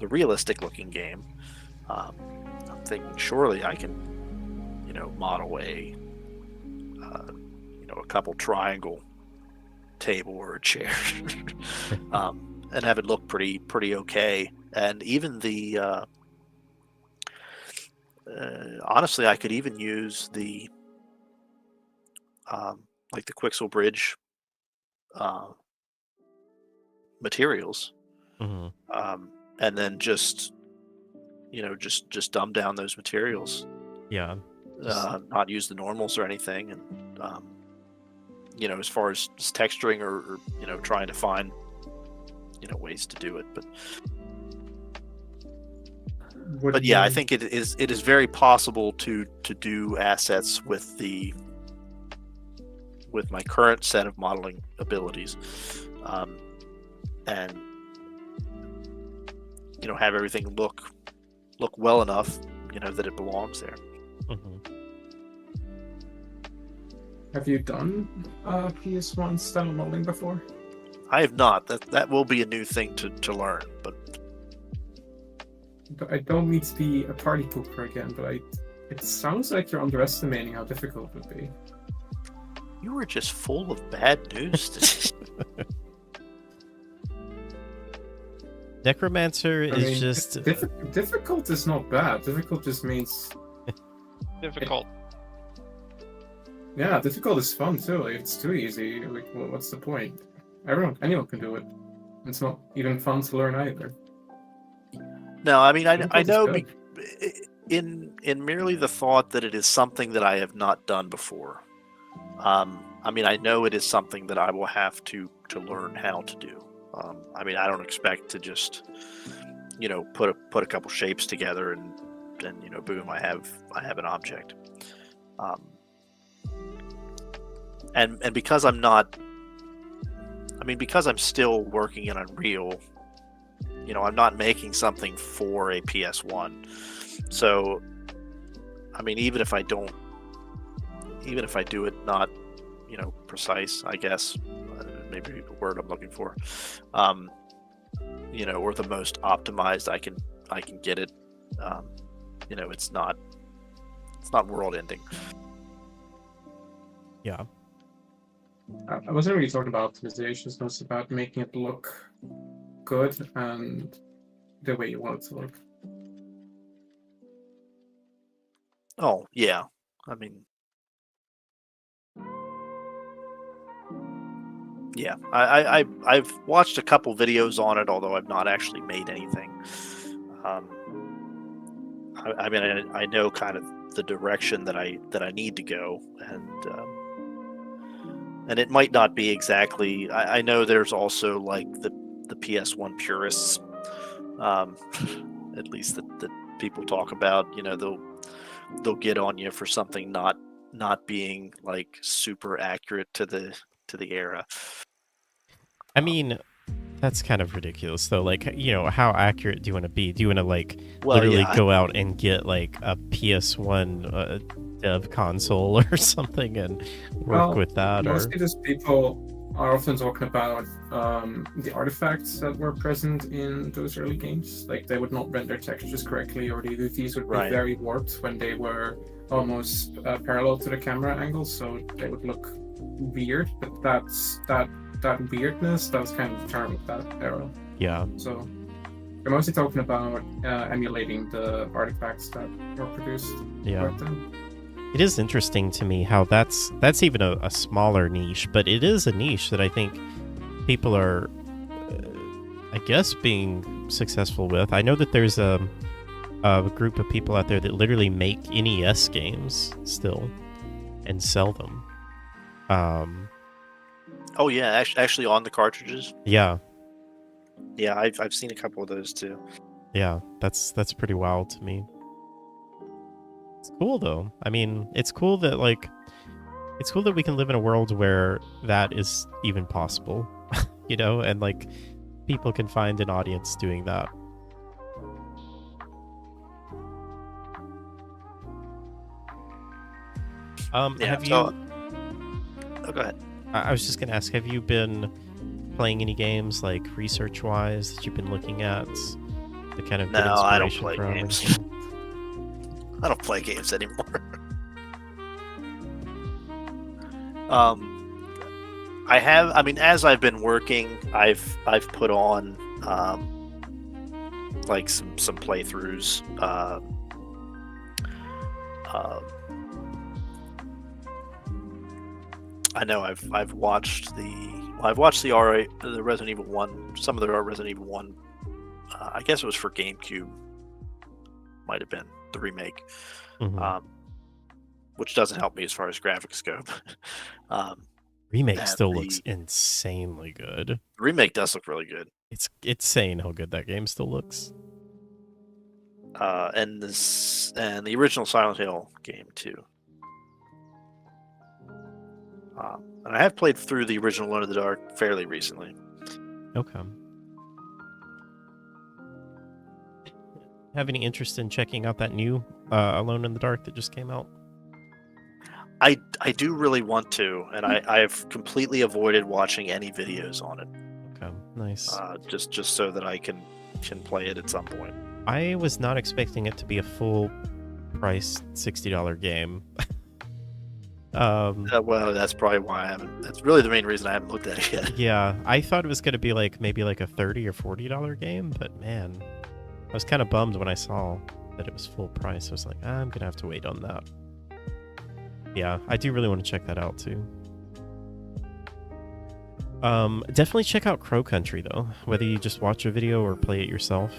realistic looking game, I'm thinking surely I can, model a couple triangle table or a chair, and have it look pretty okay. And even the, honestly, I could even use the like the Quixel Bridge materials, and then just dumb down those materials. Yeah. Not use the normals or anything, and as far as texturing or trying to find ways to do it, but yeah, I think it is very possible to do assets with my current set of modeling abilities, and have everything look well enough, that it belongs there. Have you done PS1 style modeling before? I have not. That will be a new thing to learn, but I don't mean to be a party pooper again, but it sounds like you're underestimating how difficult it would be. You were just full of bad news. Necromancer is just difficult is not bad. Difficult just means difficult. Yeah, difficult is fun too. Like, if it's too easy, like, well, what's the point? Anyone can do it. It's not even fun to learn either. No, I mean, I know in merely the thought that it is something that I have not done before. I mean, I know it is something that I will have to learn how to do. I mean, I don't expect to just, put a couple shapes together and boom, I have an object. And because I'm not, I mean, because I'm still working in Unreal, I'm not making something for a PS1. So, I mean, even if I do it not, precise, I guess, maybe the word I'm looking for, or the most optimized I can get it, it's not world ending. Yeah. I wasn't really talking about optimization, it was about making it look good and the way you want it to look. Oh, yeah. I mean, yeah. I've watched a couple videos on it, although I've not actually made anything. I mean, I know kind of the direction that I need to go, and And it might not be exactly. I know there's also like the PS1 purists, at least that people talk about. You know, they'll get on you for something not being like super accurate to the era. I mean, that's kind of ridiculous, though. Like, you know, how accurate do you want to be? Do you want to, like, literally go out and get, like, a PS1 dev console or something and work with that? Mostly just people are often talking about the artifacts that were present in those early games. Like, they would not render textures correctly, or the UVs would be very warped when they were almost parallel to the camera angle, so they would look weird. But that weirdness, that was kind of the charm of that era. Yeah. So they're mostly talking about emulating the artifacts that were produced. Yeah. It is interesting to me how that's even a smaller niche, but it is a niche that I think people are, I guess, being successful with. I know that there's a group of people out there that literally make NES games still and sell them. Oh yeah, actually on the cartridges. Yeah. Yeah, I've seen a couple of those too. Yeah, that's pretty wild to me. It's cool though. I mean, it's cool that we can live in a world where that is even possible, you know, and like people can find an audience doing that. Have you? Oh, go ahead. I was just gonna ask, have you been playing any games like research-wise that you've been looking at? The kind of No, I don't play games. I don't play games anymore. I have. I mean, as I've been working, I've put on like some playthroughs. I know I've watched the Resident Evil 1, some of the Resident Evil 1. I guess it was for GameCube. Might have been the remake, which doesn't help me as far as graphics go. Remake still looks insanely good. The remake does look really good. It's insane how good that game still looks. And the original Silent Hill game too. And I have played through the original Alone in the Dark fairly recently. Okay. Have any interest in checking out that new Alone in the Dark that just came out? I do really want to, and I've completely avoided watching any videos on it. Okay, nice. Just so that I can play it at some point. I was not expecting it to be a full price $60 game. Well, that's probably why I haven't. That's really the main reason I haven't looked at it yet. Yeah, I thought it was going to be like maybe like a $30 or $40 game, but man, I was kind of bummed when I saw that it was full price. I was like, I'm going to have to wait on that. Yeah, I do really want to check that out too. Definitely check out Crow Country though, whether you just watch a video or play it yourself.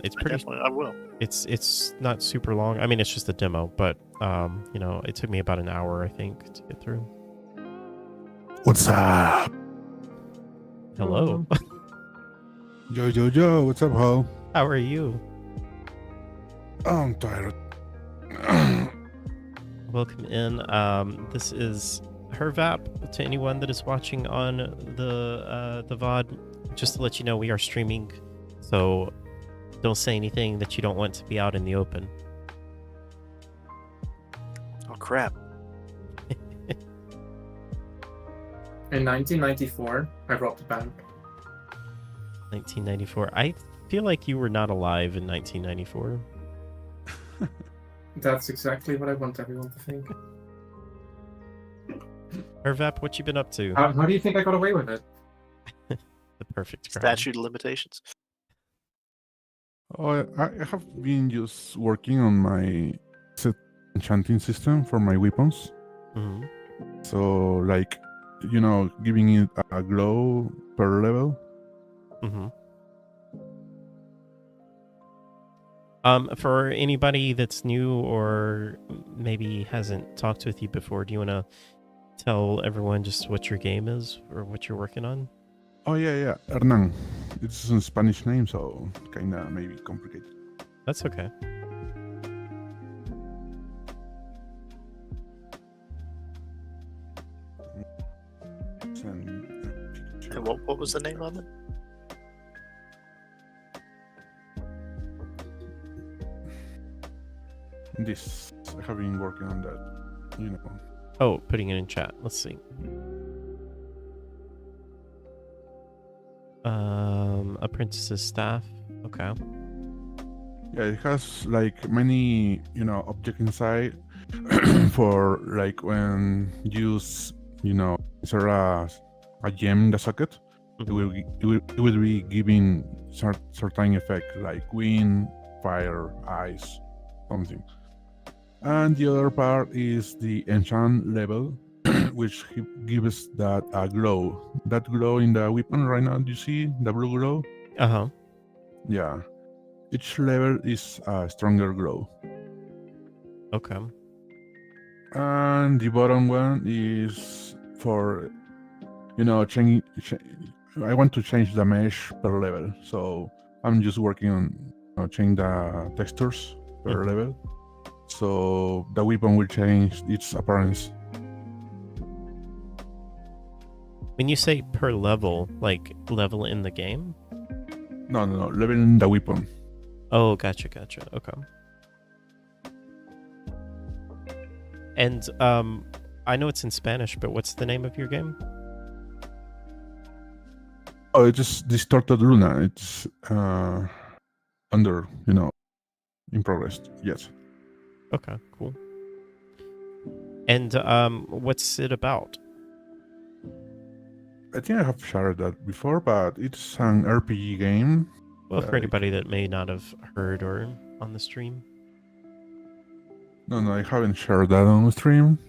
It's pretty. I will. It's not super long. I mean, it's just a demo, but you know, it took me about an hour, I think, to get through. What's up? Hello. Yo. What's up, ho? How are you? I'm tired. Welcome in. This is Hervap. To anyone that is watching on the VOD, just to let you know, we are streaming, so don't say anything that you don't want to be out in the open. Oh crap! In 1994, I robbed a bank. 1994. I feel like you were not alive in 1994. That's exactly what I want everyone to think. Hervap, what you been up to? How do you think I got away with it? The perfect crime. Statute of limitations. Oh, I have been just working on my enchanting system for my weapons. Mm-hmm. So, like, you know, giving it a glow per level. Mm-hmm. For anybody that's new or maybe hasn't talked with you before, do you want to tell everyone just what your game is or what you're working on? Oh yeah, Hernan. It's a Spanish name, so kinda maybe complicated. That's okay. Send a picture. And what was the name of it? This I have been working on that. You know. Oh, putting it in chat. Let's see. Apprentice's staff. Okay. Yeah, it has like many, object inside for like when you insert a gem in the socket, it will be giving certain effect like wind, fire, ice, something. And the other part is the enchant level, which gives that glow. That glow in the weapon right now, do you see the blue glow? Uh-huh. Yeah. Each level is a stronger glow. Okay. And the bottom one is for, change. I want to change the mesh per level. So I'm just working on change the textures per level. So the weapon will change its appearance. When you say per level, like level in the game? No, level in the weapon. Oh, gotcha. Okay. And I know it's in Spanish, but what's the name of your game? Oh, it's just Distorted Luna. It's under, in progress. Yes. Okay, cool. And what's it about? I think I have shared that before, but it's an RPG game. Well, for anybody that may not have heard or on the stream. No, I haven't shared that on the stream.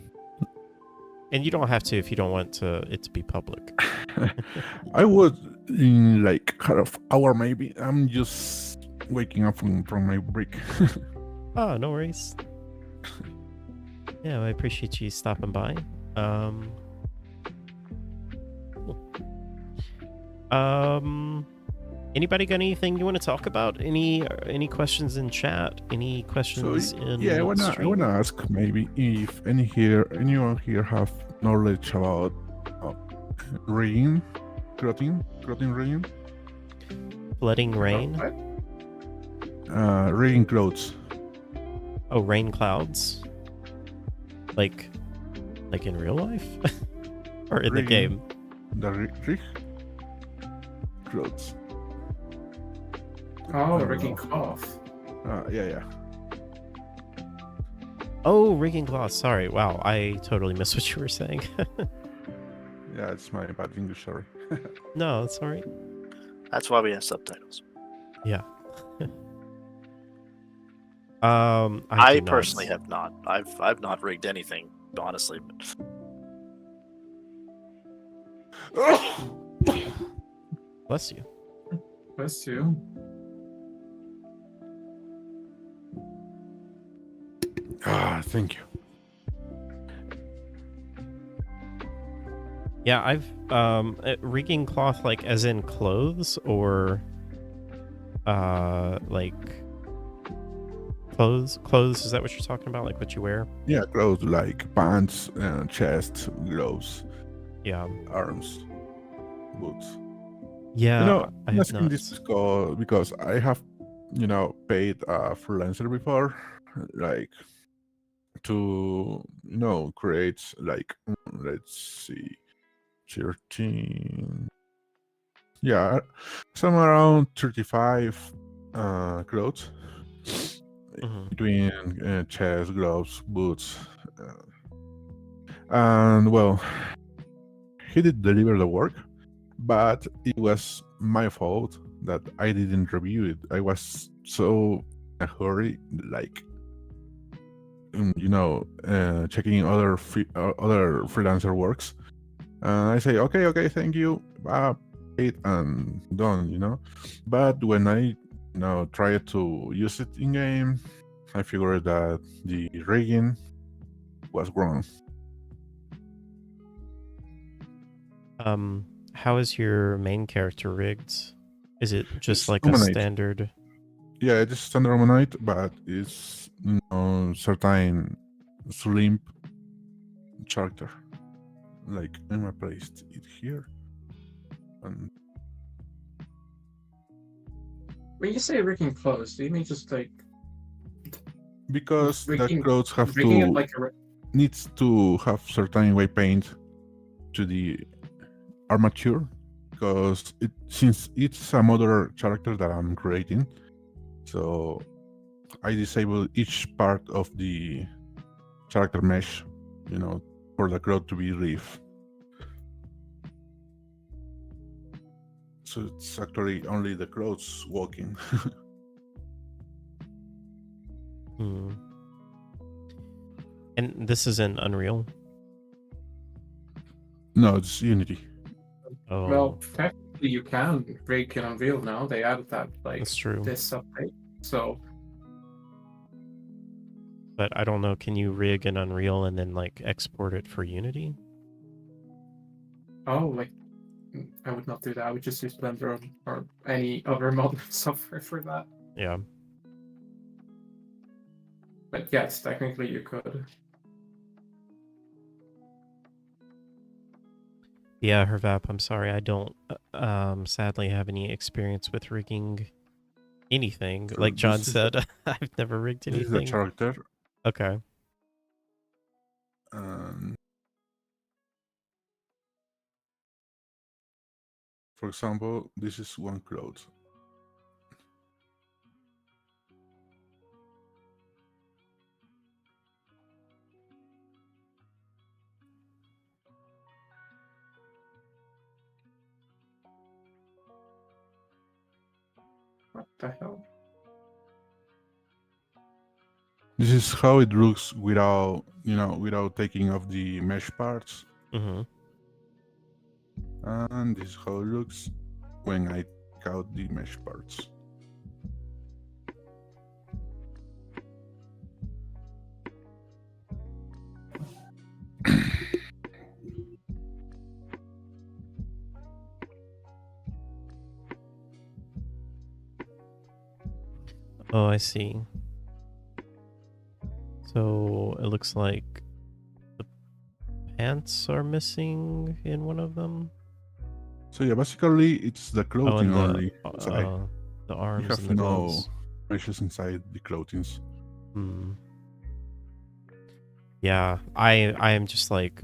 And you don't have to if you don't want it to be public. I would in like half of hour maybe. I'm just waking up from my break. Oh, no worries. Yeah, I appreciate you stopping by. Cool. Anybody got anything you want to talk about? Any questions in chat? Any questions in I wanna ask maybe if anyone here have knowledge about rain, clothing rain, flooding rain. rain clothes. Oh, rain clouds. Like in real life, or in the game. The rig clothes. Oh, rigging cloth. Yeah. Oh, rigging cloth. Sorry. Wow, I totally missed what you were saying. Yeah, it's my bad English, sorry. No, that's all right. That's why we have subtitles. Yeah. I personally have not. I've not rigged anything, honestly. Bless you. Bless you. Thank you. Yeah, I've rigging cloth like as in clothes or like clothes, is that what you're talking about, like what you wear? Yeah, clothes like pants, chest, gloves, Yeah, arms, boots. yeah. I'm asking this because I have, paid a freelancer before, like to, create like, let's see, 13. Yeah, somewhere around 35 clothes. Between chest, gloves, boots, and well, he did deliver the work, but it was my fault that I didn't review it. I was so in a hurry, like checking other freelancer works. I say okay, thank you, paid and done. But when I tried to use it in game, I figured that the rigging was wrong. How is your main character rigged? Is it just It's like a humanoid. standard? Yeah, it is standard humanoid, but it's certain slim character. Like I placed it here, and When you say rigging clothes, do you mean just like because the rigging, clothes have rigging it to like a needs to have certain way paint to the armature, because since it's a modular character that I'm creating, so I disable each part of the character mesh, for the cloth to be reef. So it's actually only the clothes walking. And this is in Unreal? No, it's Unity. Oh, Well, technically you can rig in Unreal now. They added that that's true. this update. So, but I don't know. Can you rig in Unreal and then like export it for Unity? I would not do that. I would just use Blender or any other modeling software for that. Yeah. But yes, technically you could. Yeah, Hervap, I'm sorry. I don't sadly have any experience with rigging anything. So Like John this is said, I've never rigged This is the anything. character. Okay. For example, this is one cloth. What the hell? This is how it looks without taking off the mesh parts. Mm-hmm. And this is how it looks when I take out the mesh parts. Oh, I see. So it looks like the pants are missing in one of them. So yeah, basically it's the clothing only. The arms you have and the no gloves. meshes inside the clothings. Yeah, I am just like,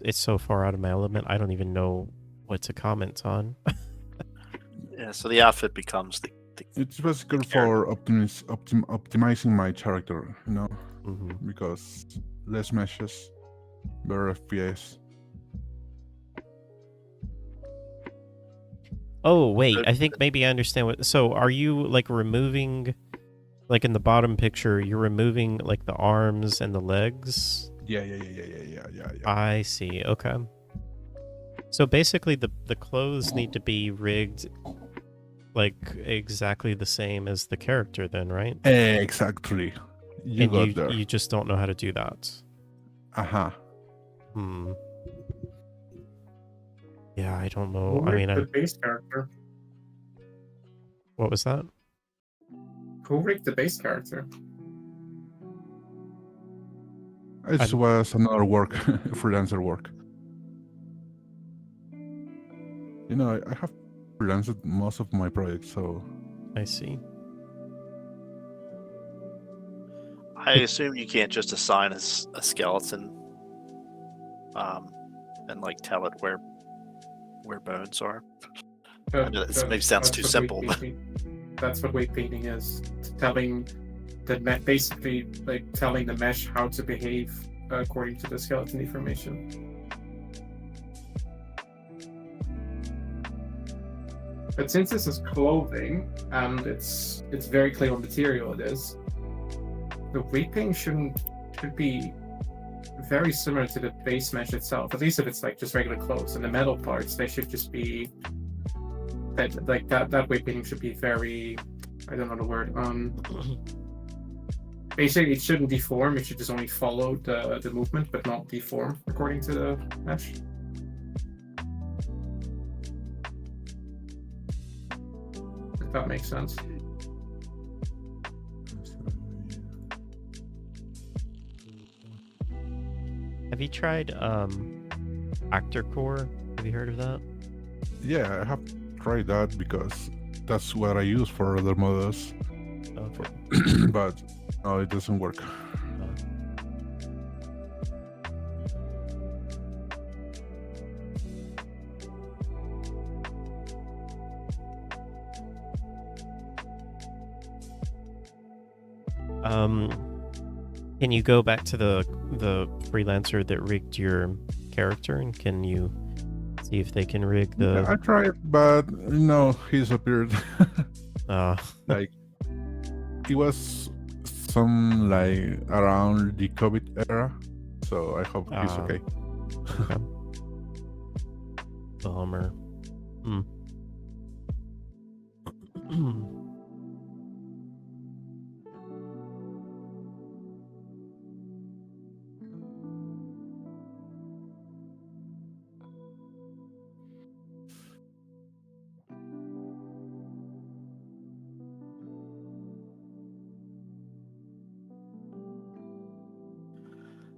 it's so far out of my element. I don't even know what to comment on. Yeah, so the outfit becomes the It's basically for optimizing my character, because less meshes, better FPS. Oh, wait, I think maybe I understand what... So are you like removing, like in the bottom picture, you're removing like the arms and the legs? Yeah. I see, okay. So basically the clothes need to be rigged like exactly the same as the character then, right? Exactly. You just don't know how to do that. Uh-huh. Yeah, I don't know. Who rigged the base character? What was that? Who rigged the base character? It was another work, freelancer work. I have freelanced most of my projects, so... I see. I assume you can't just assign a skeleton and like tell it where bones are. I know that maybe sounds too simple. That's what weight painting is. Telling basically like telling the mesh how to behave according to the skeleton deformation. But since this is clothing and it's very clear what material it is, the weight painting should be very similar to the base mesh itself. At least if it's like just regular clothes. And the metal parts, they should just be that weight painting should be very, I don't know the word. Basically it shouldn't deform, it should just only follow the movement but not deform according to the mesh. That makes sense. Have you tried Actor Core? Have you heard of that? Yeah, I have tried that because that's what I use for other models. Okay. But no, it doesn't work. Can you go back to the freelancer that rigged your character, and can you see if they can rig the? Yeah, I tried, but no, he disappeared. Like it was some like around the COVID era, so I hope he's okay. Okay. Bummer.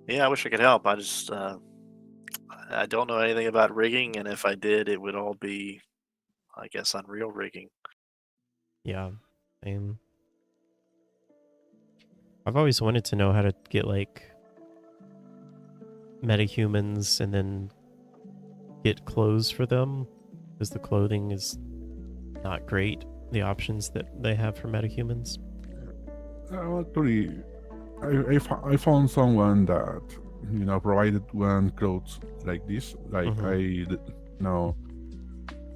Yeah, I wish I could help. I just I don't know anything about rigging, and if I did, it would all be, I guess, Unreal rigging. Yeah. I've always wanted to know how to get like metahumans and then get clothes for them, because the clothing is not great. The options that they have for metahumans. Actually, I found someone that provided one clothes like this. Like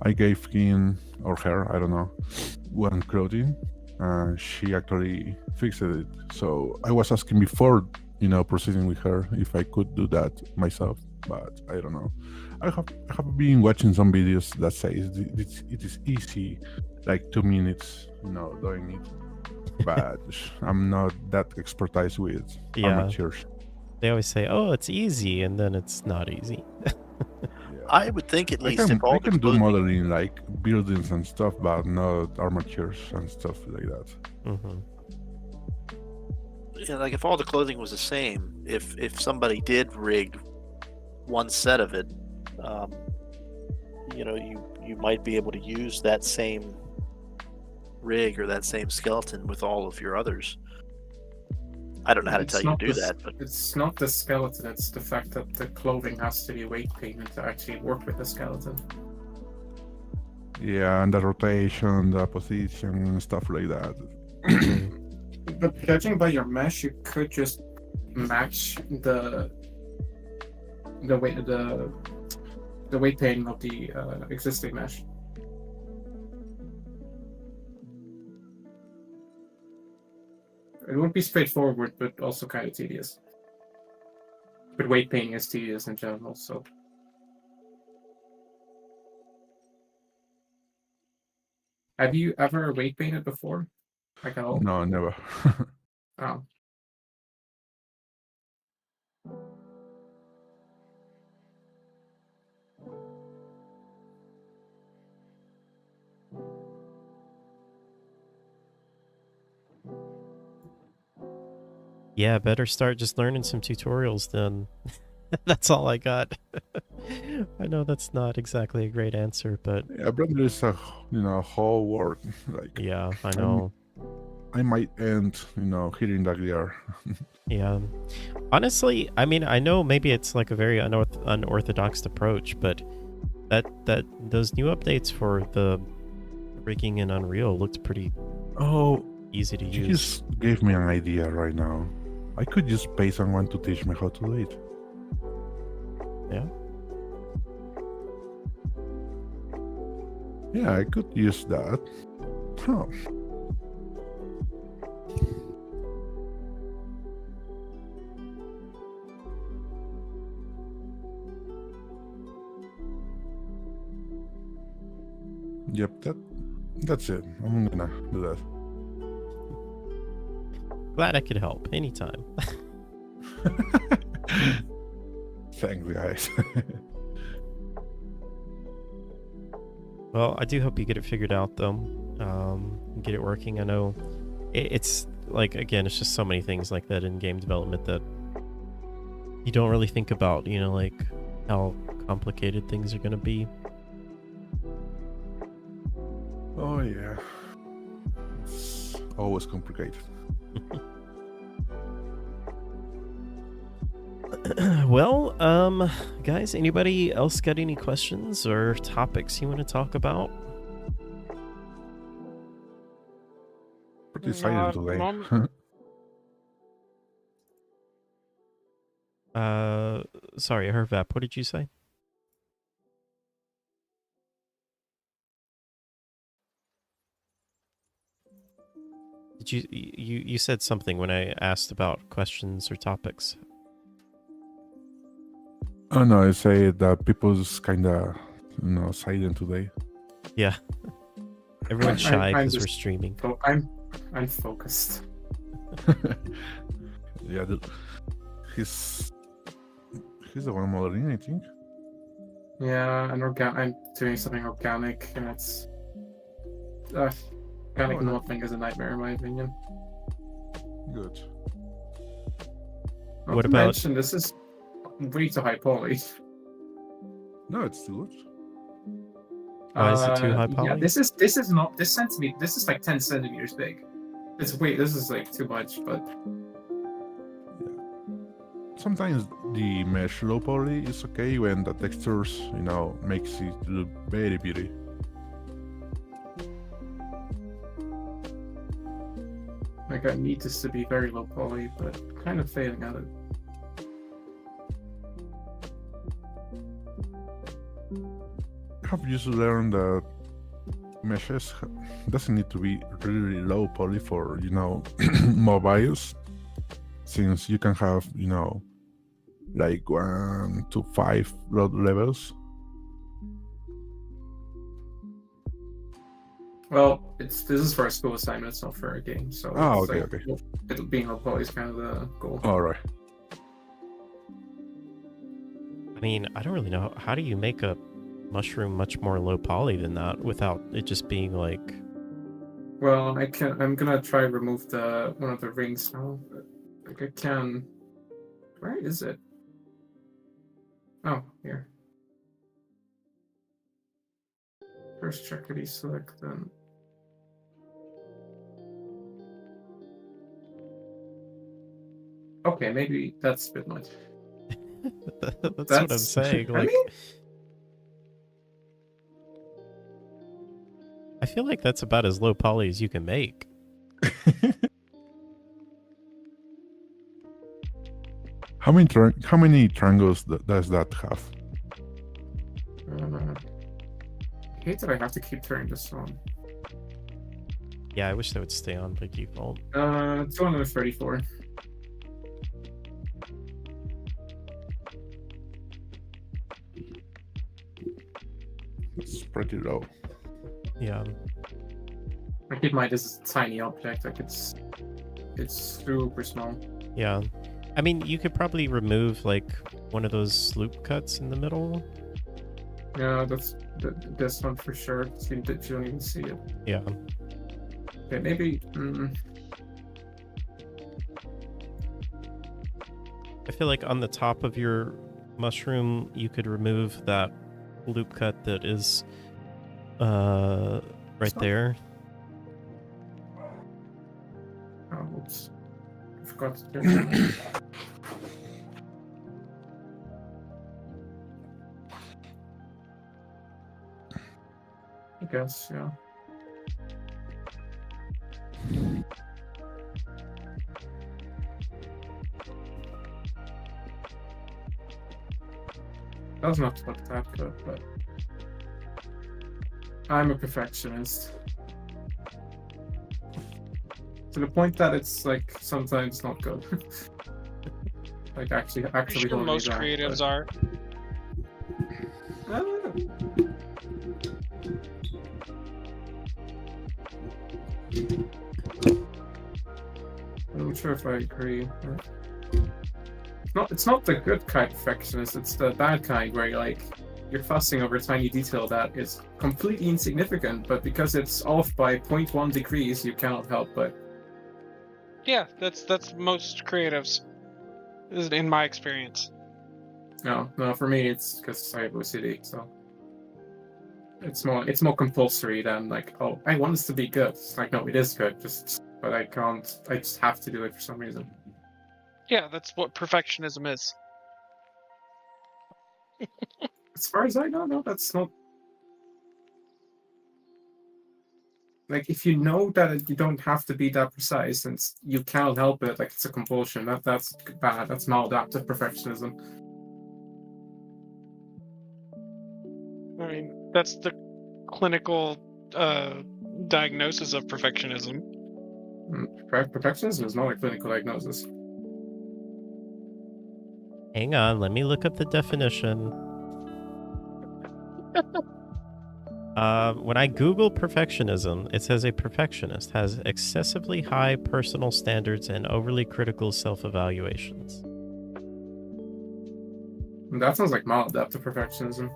I gave him or her, I don't know, one clothing, and she actually fixed it. So I was asking before, proceeding with her if I could do that myself, but I don't know. I have been watching some videos that say it is easy, like 2 minutes, doing it. But I'm not that expertise with armatures. They always say, "Oh, it's easy," and then it's not easy. I would think at least I can do modeling like buildings and stuff, but not armatures and stuff like that. Yeah, like if all the clothing was the same, if somebody did rig one set of it, you might be able to use that same rig or that same skeleton with all of your others. I don't know how to tell you to do that, but it's not the skeleton, it's the fact that the clothing has to be weight painted to actually work with the skeleton. Yeah, and the rotation, the position, and stuff like that. But judging by your mesh, you could just match the weight painting of the existing mesh. It would be straightforward, but also kind of tedious. But weight painting is tedious in general, so. Have you ever weight painted before? Like at all? No, never. Oh. Yeah, better start just learning some tutorials then. That's all I got. I know that's not exactly a great answer, but yeah, brother is a whole world. Like yeah, I know. I might end, hitting that gear. Yeah. Honestly, I mean, I know maybe it's like a very unorthodox approach, but that those new updates for the rigging in Unreal looked pretty easy to use. You just gave me an idea right now. I could just pay someone to teach me how to do it. Yeah. Yeah, I could use that. Huh. Yep, that's it. I'm gonna do that. Glad I could help anytime. Thanks, guys. Well, I do hope you get it figured out, though. get it working. I know it's like, again, it's just so many things like that in game development that you don't really think about, like how complicated things are going to be. Oh yeah, it's always complicated. Well, guys, anybody else got any questions or topics you want to talk about? Pretty silent today. Sorry, Hervap, what did you say? Did you said something when I asked about questions or topics? Oh no, I say that people's kind of silent today. Yeah, everyone's shy I'm because we're just- streaming. Oh, I'm focused. Yeah, he's the one modeling, I think. Yeah, and I'm doing something organic, and it's organic Oh, no. modeling is a nightmare in my opinion. Good. Not What to about- mention, this is way too high poly. No, it's good. Why is it too high Yeah, poly? this is not this centimeter. This is like 10 centimeters big. This is like too much, but Sometimes the mesh low poly is okay when the textures, makes it look very pretty. like I need this to be very low poly, but kind of failing at it. Have you learned that meshes doesn't need to be really low poly for mobiles, since you can have like 1 to 5 load levels. Well, this is for a school assignment, it's not for a game, so Oh, it's okay. It'll being low poly is kind of the goal. All right. I mean, I don't really know. How do you make a mushroom much more low poly than that without it just being like... Well, I'm gonna try to remove one of the rings now. Like I can. Where is it? Oh, here. First check it, select then. Okay, maybe that's a bit much. That's what I'm saying. I Like, mean, I feel like that's about as low poly as you can make. How many triangles does that have? I hate that I have to keep turning this on. Yeah, I wish that would stay on by default. 234. It's pretty low. Yeah. Like, keep in mind, this is a tiny object. Like, it's super small. Yeah. I mean, you could probably remove, like, one of those loop cuts in the middle. Yeah, that's this one for sure. So you don't even see it. Yeah. Okay, maybe. I feel like on the top of your mushroom, you could remove that loop cut that is right there. Oh, whoops. I forgot to do that. I guess, yeah. Doesn't have to look that good, but I'm a perfectionist. To the point that it's like sometimes not good. Like actually I'm sure holding me most back, creatives but- are. I'm not sure if I agree. It's not the good kind of perfectionist, it's the bad kind where you like you're fussing over a tiny detail that is completely insignificant, but because it's off by 0.1 degrees, you cannot help but. Yeah, that's most creatives, in my experience. No, for me it's because I have OCD, so it's more compulsory than like, oh, I want this to be good. It's like, no, it is good, but I can't. I just have to do it for some reason. Yeah, that's what perfectionism is. As far as I know, no, that's not. Like, if you know that you don't have to be that precise and you cannot help it, like it's a compulsion, that's bad. That's maladaptive perfectionism. I mean, that's the clinical diagnosis of perfectionism. Perfectionism is not a clinical diagnosis. Hang on, let me look up the definition. When I Google perfectionism, it says a perfectionist has excessively high personal standards and overly critical self-evaluations. That sounds like maladaptive perfectionism.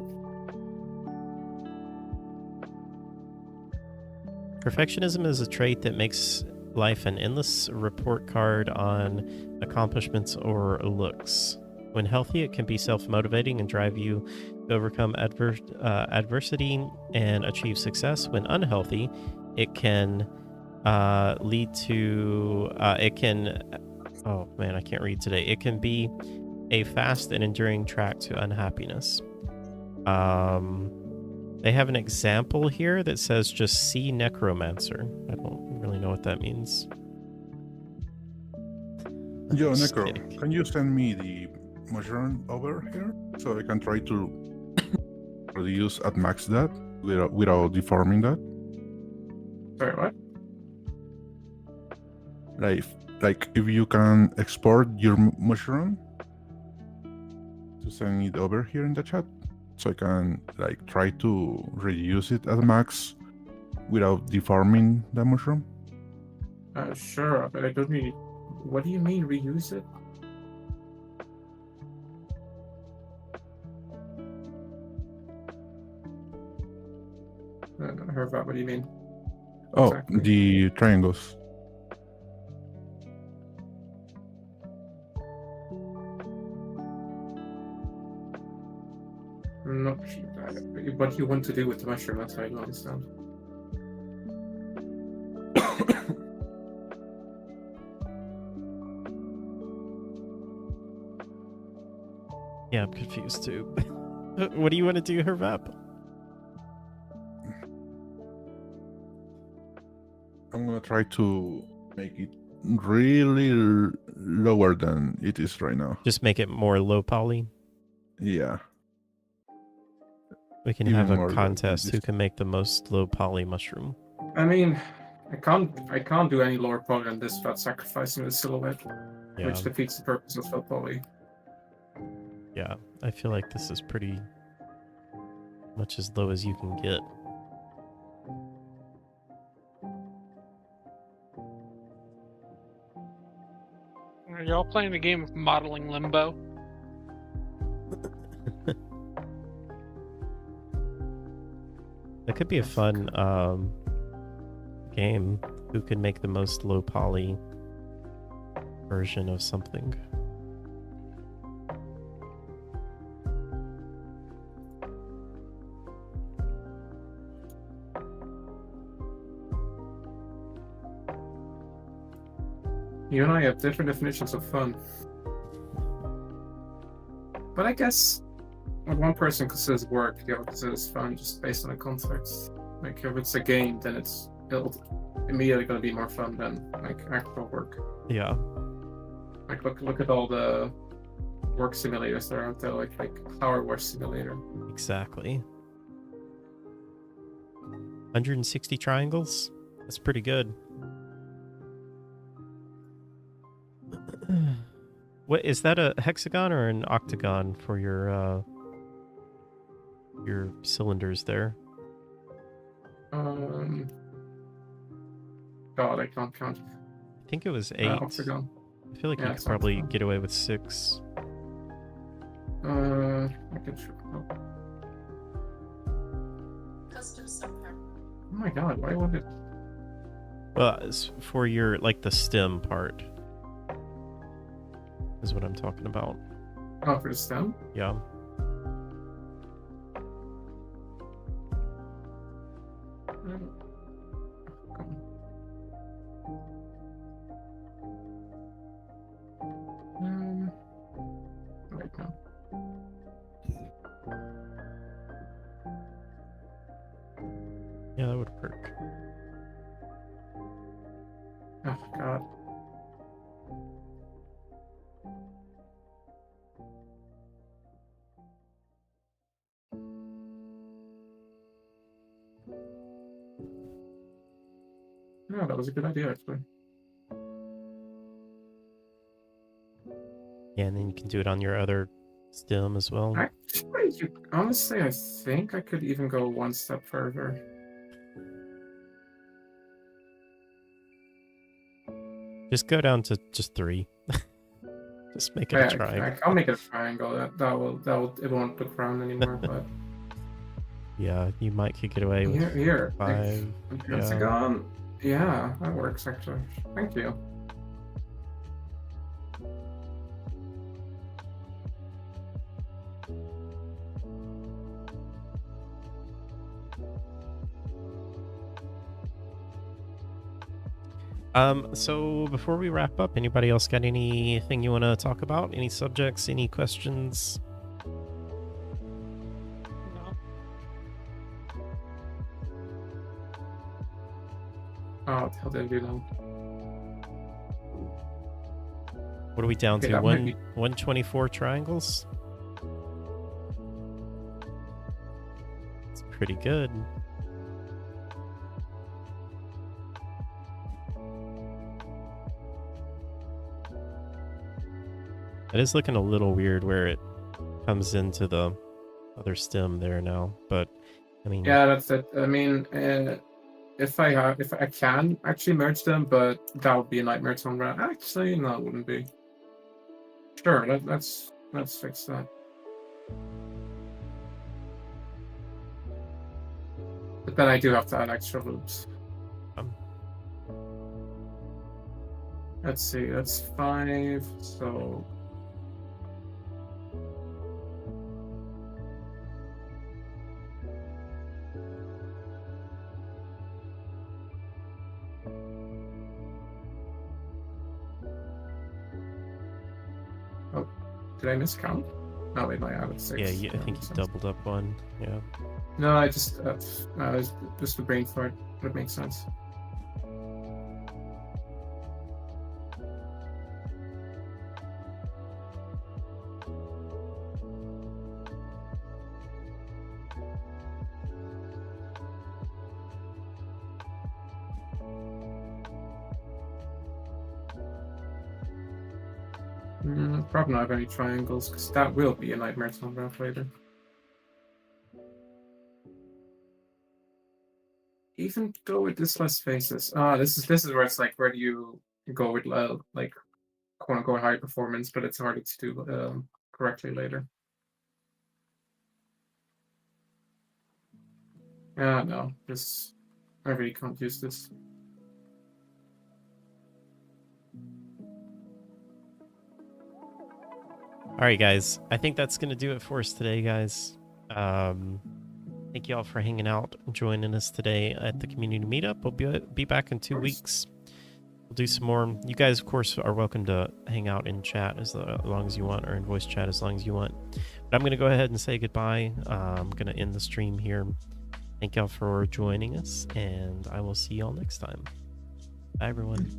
Perfectionism is a trait that makes life an endless report card on accomplishments or looks. When healthy, it can be self-motivating and drive you to overcome adversity and achieve success. When unhealthy, it can lead to oh man, I can't read today. It can be a fast and enduring track to unhappiness. They have an example here that says just see necromancer. I don't really know what that means. Yo, Just Necro, kidding. can you send me the mushroom over here so I can try to reduce at max that without deforming that? Sorry, what? Like if you can export your mushroom to send it over here in the chat so I can like try to reduce it at max without deforming the mushroom. Sure, but I don't really. What do you mean reuse it? I heard that. What do you mean? Oh, Exactly. the triangles. I'm not sure what you want to do with the mushroom. That's what I don't understand. Yeah, I'm confused too. What do you want to do, Hervap? I'm gonna try to make it really lower than it is right now. Just make it more low poly. Yeah. We can Even have a more low, contest who just- can make the most low poly mushroom. I mean, I can't do any lower poly than this without sacrificing the silhouette, Yeah, which defeats the purpose of low poly. yeah. I feel like this is pretty much as low as you can get. Are y'all playing a game of modeling limbo? That could be a fun game. Who can make the most low poly version of something? You and I have different definitions of fun. But I guess what one person considers work, the other considers fun, just based on the context. Like if it's a game, then it'll immediately going to be more fun than like actual work. Yeah. Like look at all the work simulators that are out there, like Power Wash Simulator. Exactly. 160 triangles? That's pretty good. What is that, a hexagon or an octagon for your cylinders there? God, I can't count. I think it was 8. Octagon. I feel like you Yeah, could it's probably octagon. get away with 6. I can. Oh my god, why would it? Well, it's for your, like, the stem part is what I'm talking about. Oh, for the stem? Yeah. Right now. Yeah, that would work. Oh god. Yeah, that was a good idea, actually. Yeah, and then you can do it on your other stem as well. Actually, honestly, I think I could even go one step further. Just go down to just 3. Just make it a triangle. I'll make it a triangle. It won't look round anymore. But Yeah, you might could get away with here, 5. Hexagon. Yeah, that works actually. Thank you. So before we wrap up, anybody else got anything you want to talk about? Any subjects? Any questions? No. Oh, what the hell did I do now? What are we down Okay, to? that might be- 124 triangles? It's pretty good. It is looking a little weird where it comes into the other stem there now, but I mean, Yeah, that's it. I mean, if I can actually merge them, but that would be a nightmare to run. Actually, no, it wouldn't be. Sure, let's fix that. But then I do have to add extra loops. Let's see, that's 5, so... Oh, did I miscount? No, wait, I added 6. yeah, I think you doubled up one. Yeah. No, I just, just the brain fart. That makes sense. Probably not have any triangles, because that will be a nightmare to unwrap later. Even go with this less faces. This is where it's like, where do you go with like quote unquote high performance, but it's harder to do correctly later. No, this I really can't use this. All right, guys. I think that's going to do it for us today, guys. Thank you all for hanging out and joining us today at the community meetup. We'll be back in 2 weeks. We'll do some more. You guys, of course, are welcome to hang out in chat as long as you want, or in voice chat as long as you want. But I'm going to go ahead and say goodbye. I'm going to end the stream here. Thank y'all for joining us, and I will see y'all next time. Bye, everyone. Bye.